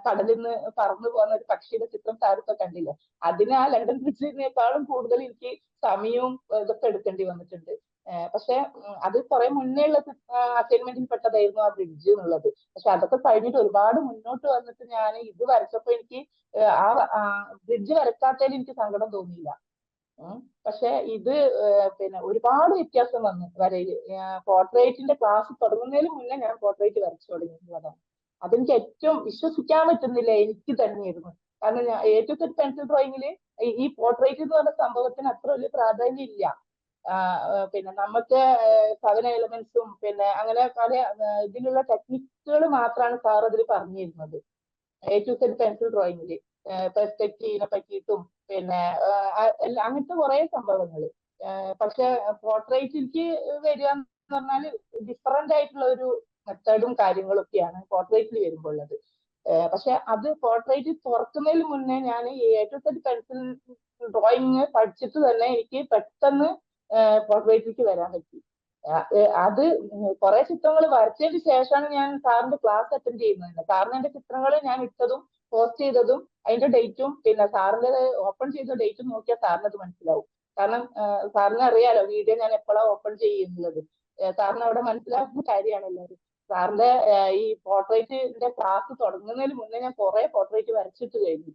[SPEAKER 1] കടലിൽ നിന്ന് പറന്നു പോകുന്ന ഒരു പക്ഷിയുടെ ചിത്രം സാറിപ്പോ കണ്ടില്ല. അതിന് ആ ലണ്ടൻ ബ്രിഡ്ജിനേക്കാളും കൂടുതൽ എനിക്ക് സമയവും ഇതൊക്കെ എടുക്കേണ്ടി വന്നിട്ടുണ്ട്. പക്ഷെ അത് കുറെ മുന്നേ ഉള്ള അസൈൻമെന്റിൽ പെട്ടതായിരുന്നു ആ ബ്രിഡ്ജ് എന്നുള്ളത്. പക്ഷെ അതൊക്കെ കഴിഞ്ഞിട്ട് ഒരുപാട് മുന്നോട്ട് വന്നിട്ട് ഞാൻ ഇത് വരച്ചപ്പോ എനിക്ക് ആ ബ്രിഡ്ജ് വരക്കാത്തതിൽ എനിക്ക് സങ്കടം തോന്നിയില്ല. പക്ഷെ ഇത് പിന്നെ ഒരുപാട് വ്യത്യാസം വന്നു വരയില്. പോർട്രേറ്റിന്റെ ക്ലാസ് തുടങ്ങുന്നതിന് മുന്നേ ഞാൻ പോർട്രേറ്റ് വരച്ചു തുടങ്ങിയിട്ടുള്ളതാണ്. അതെനിക്ക് ഏറ്റവും വിശ്വസിക്കാൻ പറ്റുന്നില്ല, എനിക്ക് തന്നെയായിരുന്നു. കാരണം ഞാൻ ഏറ്റവും ഒരു പെൻസിൽ ഡ്രോയിങ്ങില് ഈ പോർട്രേറ്റ് എന്ന് പറഞ്ഞ സംഭവത്തിന് അത്ര വലിയ പ്രാധാന്യം ഇല്ല. പിന്നെ നമുക്ക് 7 എലമെന്റ്സും പിന്നെ അങ്ങനെ പല ഇതിലുള്ള ടെക്നിക്കുകൾ മാത്രമാണ് സാർ അതിൽ പറഞ്ഞിരുന്നത്. A to Z പെൻസിൽ ഡ്രോയിങ്ങില് പെർസ്പെക്റ്റീവിനെ പറ്റിയിട്ടും പിന്നെ അങ്ങനത്തെ കുറെ സംഭവങ്ങൾ. പക്ഷെ പോർട്രേറ്റിലേക്ക് വരിക എന്ന് പറഞ്ഞാല് ഡിഫറെന്റ് ആയിട്ടുള്ള ഒരു മെത്തേഡും കാര്യങ്ങളൊക്കെയാണ് പോർട്രേറ്റിൽ വരുമ്പോൾ ഉള്ളത്. പക്ഷെ അത് പോർട്രേറ്റ് തുറക്കുന്നതിന് മുന്നേ ഞാൻ A to Z pencil drawing പഠിച്ചിട്ട് തന്നെ എനിക്ക് പെട്ടെന്ന് പോർട്രേറ്റിലേക്ക് വരാൻ പറ്റി. അത് കുറെ ചിത്രങ്ങൾ വരച്ചതിന് ശേഷമാണ് ഞാൻ സാറിന്റെ ക്ലാസ് അറ്റൻഡ് ചെയ്യുന്നത്. സാറിന് എന്റെ ചിത്രങ്ങൾ ഞാൻ ഇട്ടതും പോസ്റ്റ് ചെയ്തതും അതിന്റെ ഡേറ്റും പിന്നെ സാറിന്റെ ഓപ്പൺ ചെയ്ത ഡേറ്റും നോക്കിയാൽ സാറിന് അത് മനസ്സിലാവും. കാരണം സാറിന് അറിയാലോ വീഡിയോ ഞാൻ എപ്പോഴാണ് ഓപ്പൺ ചെയ്യുന്നത്. സാറിന് അവിടെ മനസ്സിലാക്കുന്ന കാര്യമാണ് എല്ലാവരും. സാറിന്റെ ഈ പോർട്രേറ്റിന്റെ ക്ലാസ് തുടങ്ങുന്നതിന് മുന്നേ ഞാൻ കുറെ പോർട്രേറ്റ് വരച്ചിട്ട് കഴിഞ്ഞു.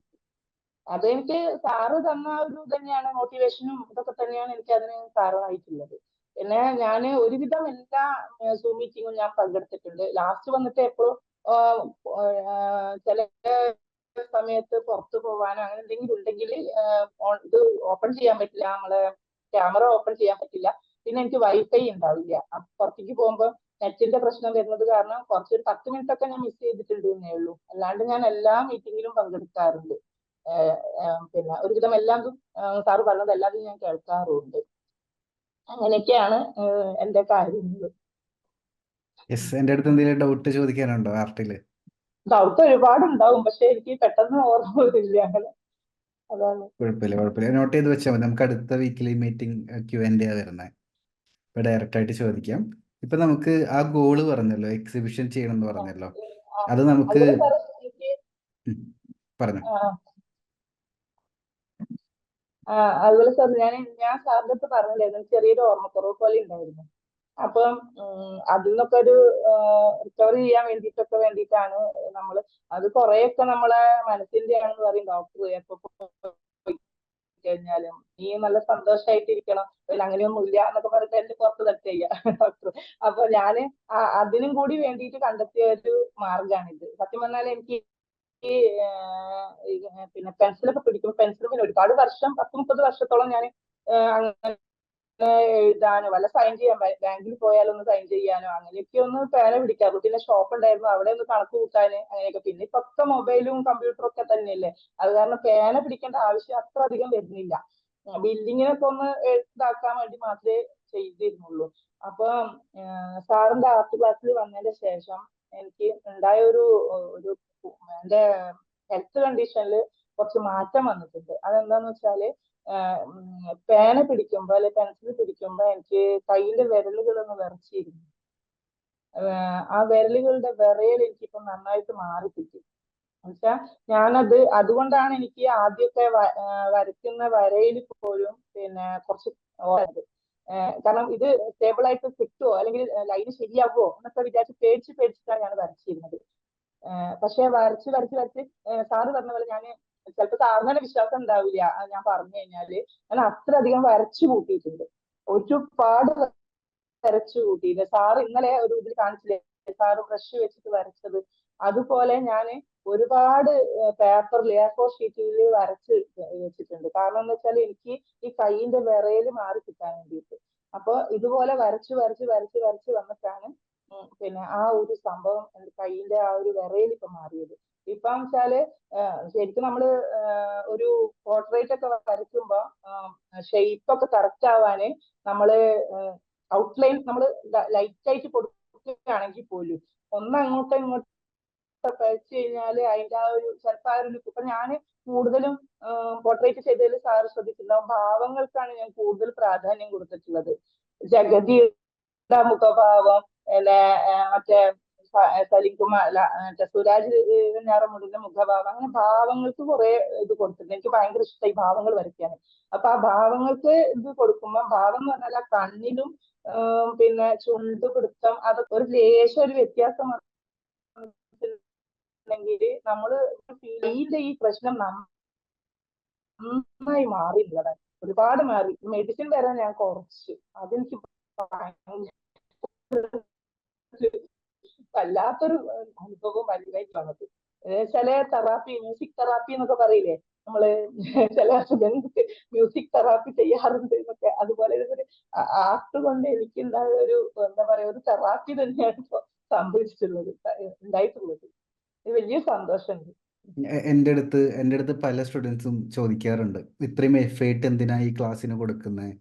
[SPEAKER 1] അതെനിക്ക് സാറ് തന്ന ഒരു തന്നെയാണ്, മോട്ടിവേഷനും ഇതൊക്കെ തന്നെയാണ് എനിക്ക് അതിന് കാരണമായിട്ടുള്ളത്. പിന്നെ ഞാൻ ഒരുവിധം എല്ലാ സൂം മീറ്റിങ്ങും ഞാൻ പങ്കെടുത്തിട്ടുണ്ട്. ലാസ്റ്റ് വന്നിട്ട് എപ്പോഴും ചില സമയത്ത് പുറത്തു പോകാനോ അങ്ങനെ എന്തെങ്കിലും ഉണ്ടെങ്കിൽ ഇത് ഓപ്പൺ ചെയ്യാൻ പറ്റില്ല, നമ്മളെ ക്യാമറ ഓപ്പൺ ചെയ്യാൻ പറ്റില്ല. പിന്നെ എനിക്ക് വൈഫൈ ഉണ്ടാവില്ല. പുറത്തേക്ക് പോകുമ്പോൾ നെറ്റിന്റെ പ്രശ്നം വരുന്നത് കാരണം കുറച്ചൊരു 10 മിനിറ്റ് ഒക്കെ ഞാൻ മിസ് ചെയ്തിട്ടുണ്ട് എന്നേ ഉള്ളൂ. അല്ലാണ്ട് ഞാൻ എല്ലാ മീറ്റിങ്ങിലും പങ്കെടുക്കാറുണ്ട്. പിന്നെ ഒരുവിധം എല്ലാതും സാറ് പറഞ്ഞത് എല്ലാതും ഞാൻ കേൾക്കാറുണ്ട്. അങ്ങനെയൊക്കെയാണ് എന്റെ കാര്യങ്ങൾ.
[SPEAKER 2] എന്റെ അടുത്ത് എന്തെങ്കിലും ഡൗട്ട് ചോദിക്കാനുണ്ടോ ആർട്ടില്?
[SPEAKER 1] ഡൗട്ട് ഒരുപാടുണ്ടാവും, പക്ഷെ എനിക്ക് പെട്ടെന്ന് ഓർമ്മ വരില്ല. അതാണ്.
[SPEAKER 2] കുഴപ്പമില്ല, നോട്ട് ചെയ്ത് വെച്ചാൽ മതി. നമുക്ക് അടുത്ത വീക്കിലി മീറ്റിംഗ് Q&A വരുന്നത്. ഇപ്പൊ ഡയറക്റ്റ് ആയിട്ട് ചോദിക്കാം. ഇപ്പൊ നമുക്ക് ആ ഗോള് പറഞ്ഞല്ലോ, എക്സിബിഷൻ ചെയ്യണം എന്ന് പറഞ്ഞല്ലോ, അത് നമുക്ക് പറഞ്ഞു.
[SPEAKER 1] അതുപോലെ സാർ ഞാൻ സാറിന്റെ അടുത്ത് പറഞ്ഞില്ലായിരുന്നു, ചെറിയൊരു ഓർമ്മക്കുറവ് പോലെ ഉണ്ടായിരുന്നു. അപ്പം അതിൽ നിന്നൊക്കെ ഒരു റിക്കവർ ചെയ്യാൻ വേണ്ടിയിട്ടാണ് നമ്മൾ അത് കുറെയൊക്കെ നമ്മളെ മനസ്സിന്റെ ആണെന്ന് പറയും ഡോക്ടർ. എപ്പോ കഴിഞ്ഞാലും നീ നല്ല സന്തോഷമായിട്ടിരിക്കണം, അങ്ങനെയൊന്നും ഇല്ല എന്നൊക്കെ പറഞ്ഞിട്ട് എന്റെ പുറത്ത് തട്ടുക ഡോക്ടർ. അപ്പൊ ഞാന് അതിനും കൂടി വേണ്ടിയിട്ട് കണ്ടെത്തിയ ഒരു മാർഗമാണിത്. സത്യം പറഞ്ഞാൽ എനിക്ക് ഈ പിന്നെ പെൻസിലൊക്കെ പിടിക്കും. പെൻസിൽ പിന്നെ ഒരുപാട് വർഷം 10-30 വർഷത്തോളം ഞാൻ എഴുതാനോ വല്ല സൈൻ ചെയ്യാൻ ബാങ്കിൽ പോയാലൊന്ന് സൈൻ ചെയ്യാനോ അങ്ങനെയൊക്കെ ഒന്ന് പേന പിടിക്കാറുള്ളൂ. പിന്നെ ഷോപ്പ് ഉണ്ടായിരുന്നു, അവിടെ ഒന്ന് കണക്ക് കൂട്ടാന് അങ്ങനെയൊക്കെ. പിന്നെ ഇപ്പൊക്കെ മൊബൈലും കമ്പ്യൂട്ടറും ഒക്കെ തന്നെയല്ലേ, അത് കാരണം പേന പിടിക്കേണ്ട ആവശ്യം അത്ര അധികം വരുന്നില്ല. ബില്ലിങ്ങിനൊക്കെ ഒന്ന് ഇതാക്കാൻ വേണ്ടി മാത്രമേ ചെയ്തിരുന്നുള്ളൂ. അപ്പൊ സാറിന്റെ ആർട്ട് ക്ലാസ്സിൽ വന്നതിന് ശേഷം എനിക്ക് ഉണ്ടായ ഒരു എന്റെ ഹെൽത്ത് കണ്ടീഷനിൽ കുറച്ച് മാറ്റം വന്നിട്ടുണ്ട്. അതെന്താന്ന് വെച്ചാല് പേന പിടിക്കുമ്പോ അല്ലെ പെൻസിൽ പിടിക്കുമ്പോ എനിക്ക് കയ്യിന്റെ വിരലുകളൊന്ന് വിറച്ചിരുന്നു. ആ വിരലുകളുടെ വിറയൽ എനിക്കിപ്പോ നന്നായിട്ട് മാറി കിട്ടി. എന്നുവെച്ചാ ഞാനത് അതുകൊണ്ടാണ് എനിക്ക് ആദ്യമൊക്കെ വരയ്ക്കുന്ന വരയിൽ പോലും പിന്നെ കുറച്ച് കാരണം ഇത് സ്റ്റേബിൾ ആയിട്ട് കിട്ടുമോ അല്ലെങ്കിൽ ലൈന് ശരിയാകുമോ എന്നൊക്കെ പേടിച്ചിട്ടാണ് ഞാൻ വരച്ചിരുന്നത്. പക്ഷെ വരച്ച് സാറ് പറഞ്ഞ പോലെ ഞാൻ ചിലപ്പോൾ സാറിന് വിശ്വാസം ഉണ്ടാവില്ല ഞാൻ പറഞ്ഞു കഴിഞ്ഞാല്, ഞാൻ അത്രയധികം വരച്ചു കൂട്ടിയിട്ടുണ്ട്. ഒരുപാട് വരച്ചു കൂട്ടിയില്ല. സാറ് ഇന്നലെ ഒരു ഇതിൽ കാണിച്ചില്ലേ, സാറ് ബ്രഷ് വെച്ചിട്ട് വരച്ചത്. അതുപോലെ ഞാൻ ഒരുപാട് പേപ്പറിൽ A4 ഷീറ്റിൽ വരച്ച് വെച്ചിട്ടുണ്ട്. കാരണം എന്ന് വെച്ചാൽ എനിക്ക് ഈ കൈയിന്റെ വിറയൽ മാറി കിട്ടാൻ വേണ്ടിയിട്ട്. അപ്പൊ ഇതുപോലെ വരച്ച് വന്നിട്ടാണ് പിന്നെ ആ ഒരു സംഭവം എന്റെ കൈയിന്റെ ആ ഒരു വിറയൽ ഇപ്പൊ മാറിയത്. ഇപ്പൊ വെച്ചാല് ശരിക്കും നമ്മള് ഒരു പോർട്രേറ്റ് ഒക്കെ വരയ്ക്കുമ്പോ ഷേപ്പ് ഒക്കെ കറക്റ്റ് ആവാന് നമ്മള് ഔട്ട്ലൈൻ നമ്മൾ ലൈറ്റ് ആയിട്ട് കൊടുക്കുകയാണെങ്കിൽ പോലും ഒന്ന് അങ്ങോട്ടും ഇങ്ങോട്ടും കഴിച്ചു കഴിഞ്ഞാല് അതിന്റെ ആ ഒരു ചിലപ്പോ ആ ഒരു ലുക്ക്. ഇപ്പൊ ഞാൻ കൂടുതലും പോർട്രേറ്റ് ചെയ്തതിൽ സാറ് ശ്രദ്ധിച്ചിട്ടുണ്ടാവും, ഭാവങ്ങൾക്കാണ് ഞാൻ കൂടുതൽ പ്രാധാന്യം കൊടുത്തിട്ടുള്ളത്. ജഗതിയുടെ മുഖഭാവം, മറ്റേ സലിംകുമാർ സുരാജ് ഞാറമുടിന്റെ മുഖഭാവം, അങ്ങനെ ഭാവങ്ങൾക്ക് കുറെ ഇത് കൊടുത്തിട്ടുണ്ട്. എനിക്ക് ഭയങ്കര ഇഷ്ടമായി ഭാവങ്ങൾ വരയ്ക്കാൻ. അപ്പൊ ആ ഭാവങ്ങൾക്ക് ഇത് കൊടുക്കുമ്പോൾ ഭാവം എന്ന് പറഞ്ഞാൽ ആ കണ്ണിലും പിന്നെ ചുണ്ട് പിടുത്തം അതൊക്കെ ഒരു ലേശം ഒരു വ്യത്യാസം ണെങ്കിൽ നമ്മള് ഈ പ്രശ്നം നന്നായി മാറിയുള്ളതാണ്. ഒരുപാട് മാറി. മെഡിസിൻ വരാൻ ഞാൻ കുറച്ച്. അതെനിക്ക് വല്ലാത്തൊരു അനുഭവം വലുതായിട്ട് വന്നത്. ചില തെറാപ്പി, മ്യൂസിക് തെറാപ്പി എന്നൊക്കെ പറയില്ലേ നമ്മള്, ചില സ്റ്റുഡൻസ് മ്യൂസിക് തെറാപ്പി ചെയ്യാറുണ്ട് എന്നൊക്കെ, അതുപോലെ ഒരു ആർട്ട് കൊണ്ട് എനിക്കുണ്ടായ ഒരു എന്താ പറയാ ഒരു തെറാപ്പി തന്നെയാണ് ഇപ്പൊ സംഭവിച്ചിട്ടുള്ളത്, ഉണ്ടായിട്ടുള്ളത്. ഇത് വലിയ സന്തോഷമുണ്ട്.
[SPEAKER 2] എൻ്റെ അടുത്ത് പല സ്റ്റുഡൻസും ചോദിക്കാറുണ്ട്, ഇത്രയും എഫേർട്ട് എന്തിനാ ഈ ക്ലാസ്സിന് കൊടുക്കുന്നത്.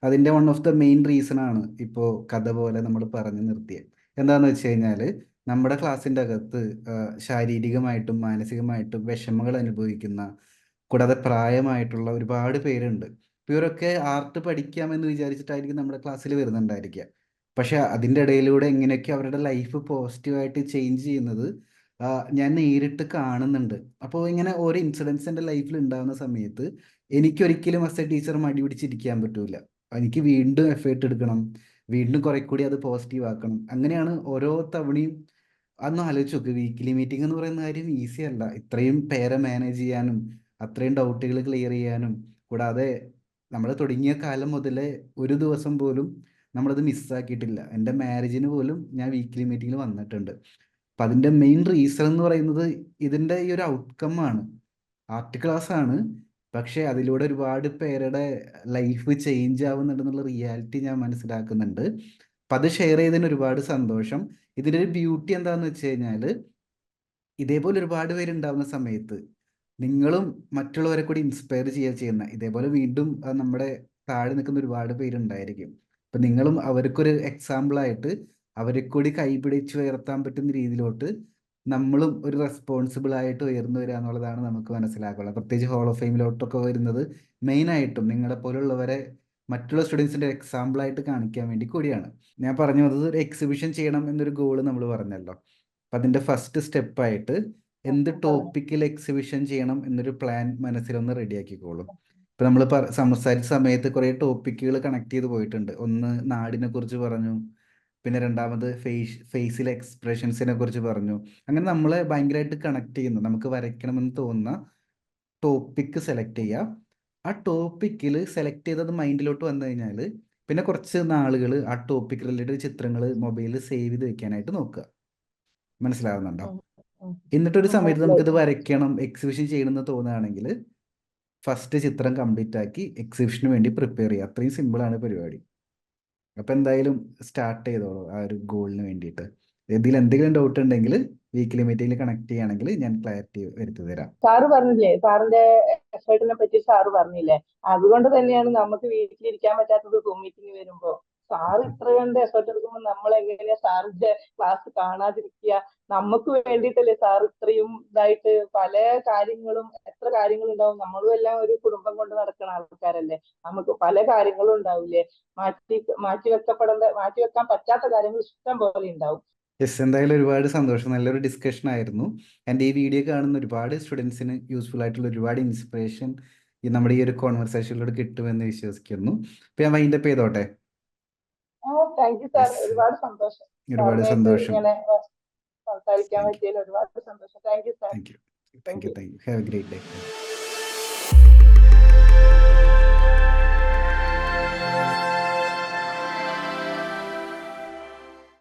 [SPEAKER 2] അതിൻ്റെ one of the main reason ആണ് ഇപ്പോൾ കഥ പോലെ നമ്മൾ പറഞ്ഞു നിർത്തിയത്. എന്താണെന്ന് വെച്ച് കഴിഞ്ഞാൽ നമ്മുടെ ക്ലാസ്സിൻ്റെ അകത്ത് ശാരീരികമായിട്ടും മാനസികമായിട്ടും വിഷമങ്ങൾ അനുഭവിക്കുന്ന, കൂടാതെ പ്രായമായിട്ടുള്ള ഒരുപാട് പേരുണ്ട്. അപ്പോൾ ഇവരൊക്കെ ആർട്ട് പഠിക്കാമെന്ന് വിചാരിച്ചിട്ടായിരിക്കും നമ്മുടെ ക്ലാസ്സിൽ വരുന്നുണ്ടായിരിക്കുക. പക്ഷെ അതിൻ്റെ ഇടയിലൂടെ എങ്ങനെയൊക്കെ അവരുടെ ലൈഫ് പോസിറ്റീവായിട്ട് ചേഞ്ച് ചെയ്യുന്നത് ഞാൻ നേരിട്ട് കാണുന്നുണ്ട്. അപ്പോൾ ഇങ്ങനെ ഓരോ ഇൻസിഡൻസ് എൻ്റെ ലൈഫിൽ ഉണ്ടാകുന്ന സമയത്ത് എനിക്കൊരിക്കലും ആസ് എ ടീച്ചർ മടി പിടിച്ചിരിക്കാൻ പറ്റൂല. എനിക്ക് വീണ്ടും എഫേർട്ട് എടുക്കണം, വീണ്ടും കുറെ കൂടി അത് പോസിറ്റീവ് ആക്കണം. അങ്ങനെയാണ് ഓരോ തവണയും. അതൊന്ന് ആലോചിച്ച് നോക്ക്, വീക്കിലി മീറ്റിംഗ് എന്ന് പറയുന്ന കാര്യം ഈസി അല്ല. ഇത്രയും പേരെ മാനേജ് ചെയ്യാനും അത്രയും ഡൗട്ടുകൾ ക്ലിയർ ചെയ്യാനും, കൂടാതെ നമ്മൾ തുടങ്ങിയ കാലം മുതലേ ഒരു ദിവസം പോലും നമ്മളത് മിസ്സാക്കിയിട്ടില്ല. എൻ്റെ മാരേജിന് പോലും ഞാൻ വീക്കിലി മീറ്റിങ്ങിൽ വന്നിട്ടുണ്ട്. അപ്പം അതിൻ്റെ മെയിൻ റീസൺ എന്ന് പറയുന്നത് ഇതിൻ്റെ ഈ ഒരു ഔട്ട്കം ആണ്. ആർട്ട് ക്ലാസ് ആണ്, പക്ഷേ അതിലൂടെ ഒരുപാട് പേരുടെ ലൈഫ് ചേഞ്ച് ആവുന്നുണ്ടെന്നുള്ള റിയാലിറ്റി ഞാൻ മനസ്സിലാക്കുന്നുണ്ട്. അപ്പം അത് ഷെയർ ചെയ്തതിന് ഒരുപാട് സന്തോഷം. ഇതിൻ്റെ ഒരു ബ്യൂട്ടി എന്താണെന്ന് വെച്ച് കഴിഞ്ഞാൽ, ഇതേപോലെ ഒരുപാട് പേരുണ്ടാവുന്ന സമയത്ത് നിങ്ങളും മറ്റുള്ളവരെ കൂടി ഇൻസ്പയർ ചെയ്യുന്ന, ഇതേപോലെ വീണ്ടും നമ്മുടെ താഴെ നിൽക്കുന്ന ഒരുപാട് പേരുണ്ടായിരിക്കും. അപ്പം നിങ്ങളും അവർക്കൊരു എക്സാമ്പിളായിട്ട് അവരെ കൂടി കൈപിടിച്ച് ഉയർത്താൻ പറ്റുന്ന രീതിയിലോട്ട് നമ്മളും ഒരു റെസ്പോൺസിബിൾ ആയിട്ട് ഉയർന്നു വരിക എന്നുള്ളതാണ് നമുക്ക് മനസ്സിലാക്കുള്ളത്. പ്രത്യേകിച്ച് ഹോൾ ഓഫ് ഫെയിമിലോട്ടൊക്കെ വരുന്നത് മെയിനായിട്ടും നിങ്ങളെ പോലുള്ളവരെ മറ്റുള്ള സ്റ്റുഡൻസിൻ്റെ എക്സാമ്പിളായിട്ട് കാണിക്കാൻ വേണ്ടി കൂടിയാണ്. ഞാൻ പറഞ്ഞു വന്നത് ഒരു എക്സിബിഷൻ ചെയ്യണം എന്നൊരു ഗോള് നമ്മൾ പറഞ്ഞല്ലോ. അപ്പം അതിൻ്റെ ഫസ്റ്റ് സ്റ്റെപ്പായിട്ട് എന്ത് ടോപ്പിക്കിൽ എക്സിബിഷൻ ചെയ്യണം എന്നൊരു പ്ലാൻ മനസ്സിലൊന്ന് റെഡിയാക്കിക്കോളും. ഇപ്പം നമ്മൾ സംസാരിച്ച സമയത്ത് കുറേ ടോപ്പിക്കുകൾ കണക്ട് ചെയ്ത് പോയിട്ടുണ്ട്. ഒന്ന് നാടിനെ കുറിച്ച് പറഞ്ഞു, പിന്നെ രണ്ടാമത് ഫേസിലെ എക്സ്പ്രഷൻസിനെ കുറിച്ച് പറഞ്ഞു. അങ്ങനെ നമ്മളെ ഭയങ്കരമായിട്ട് കണക്ട് ചെയ്യുന്നു. നമുക്ക് വരയ്ക്കണമെന്ന് തോന്നുന്ന ടോപ്പിക്ക് സെലക്ട് ചെയ്യുക. ആ ടോപ്പിക്കിൽ സെലക്ട് ചെയ്തത് മൈൻഡിലോട്ട് വന്നു കഴിഞ്ഞാൽ പിന്നെ കുറച്ച് നാളുകൾ ആ ടോപ്പിക് റിലേറ്റഡ് ചിത്രങ്ങൾ മൊബൈലിൽ സേവ് ചെയ്ത് വെക്കാനായിട്ട് നോക്കുക. മനസ്സിലാവുന്നുണ്ടോ? എന്നിട്ടൊരു സമയത്ത് നമുക്കിത് വരയ്ക്കണം, എക്സിബിഷൻ ചെയ്യണമെന്ന് തോന്നുകയാണെങ്കിൽ ഫസ്റ്റ് ചിത്രം കംപ്ലീറ്റ് ആക്കി എക്സിബിഷന് വേണ്ടി പ്രിപ്പയർ ചെയ്യുക. അത്രയും സിമ്പിളാണ് പരിപാടി. അപ്പം എന്തായാലും സ്റ്റാർട്ട് ചെയ്തോളൂ ആ ഒരു ഗോളിന് വേണ്ടിയിട്ട്. ഇതിൽ എന്തെങ്കിലും ഡൗട്ട് ഉണ്ടെങ്കിൽ വീക്കിലി മീറ്റിംഗിൽ കണക്ട് ചെയ്യുകയാണെങ്കിൽ ഞാൻ ക്ലാരിറ്റി വരുത്തി തരാം.
[SPEAKER 1] സാറ് പറഞ്ഞില്ലേ, സാറിന്റെ എഫേർട്ടിനെ പറ്റി സാറ് പറഞ്ഞില്ലേ, അതുകൊണ്ട് തന്നെയാണ് നമുക്ക് വീട്ടിലിരിക്കാൻ പറ്റാത്തത് സൂം മീറ്റിംഗ് വരുമ്പോ. സാറ് ഇത്ര കണ്ട് എഫേർട്ട് എടുക്കുമ്പോൾ നമ്മൾ എങ്ങനെയാ സാറിന്റെ ക്ലാസ് കാണാതിരിക്കുക? നമുക്ക് വേണ്ടിയിട്ടല്ലേ സാർ ഇത്രയും ഇതായിട്ട് പല കാര്യങ്ങളും, എത്ര കാര്യങ്ങളുണ്ടാവും. നമ്മളും എല്ലാം ഒരു കുടുംബം കൊണ്ട് നടക്കുന്ന ആൾക്കാരല്ലേ, നമുക്ക് പല കാര്യങ്ങളും ഉണ്ടാവില്ലേ, മാറ്റിവെക്കാൻ പറ്റാത്ത കാര്യങ്ങൾ ഇഷ്ടം പോലെ ഉണ്ടാവും.
[SPEAKER 2] യെസ്, എന്തായാലും ഒരുപാട് സന്തോഷം. നല്ലൊരു ഡിസ്കഷൻ ആയിരുന്നു. എൻ്റെ ഈ വീഡിയോ കാണുന്ന ഒരുപാട് സ്റ്റുഡൻസിന് യൂസ്ഫുൾ ആയിട്ടുള്ള ഒരുപാട് ഇൻസ്പിറേഷൻ നമ്മുടെ ഈ ഒരു കോൺവെർസേഷനിലൂടെ കിട്ടുമെന്ന് വിശ്വസിക്കുന്നു. അപ്പം ഞാൻ വൈൻഡപ്പ് ചെയ്തോട്ടെ?
[SPEAKER 1] താങ്ക് യു സാർ, ഒരുപാട് സന്തോഷം.
[SPEAKER 2] ഒരുപാട് സന്തോഷം.
[SPEAKER 1] ഇങ്ങനെ സംസാരിക്കാൻ പറ്റിയതിൽ ഒരുപാട് സന്തോഷം. Thank you sir.
[SPEAKER 2] Thank you. Have A great day.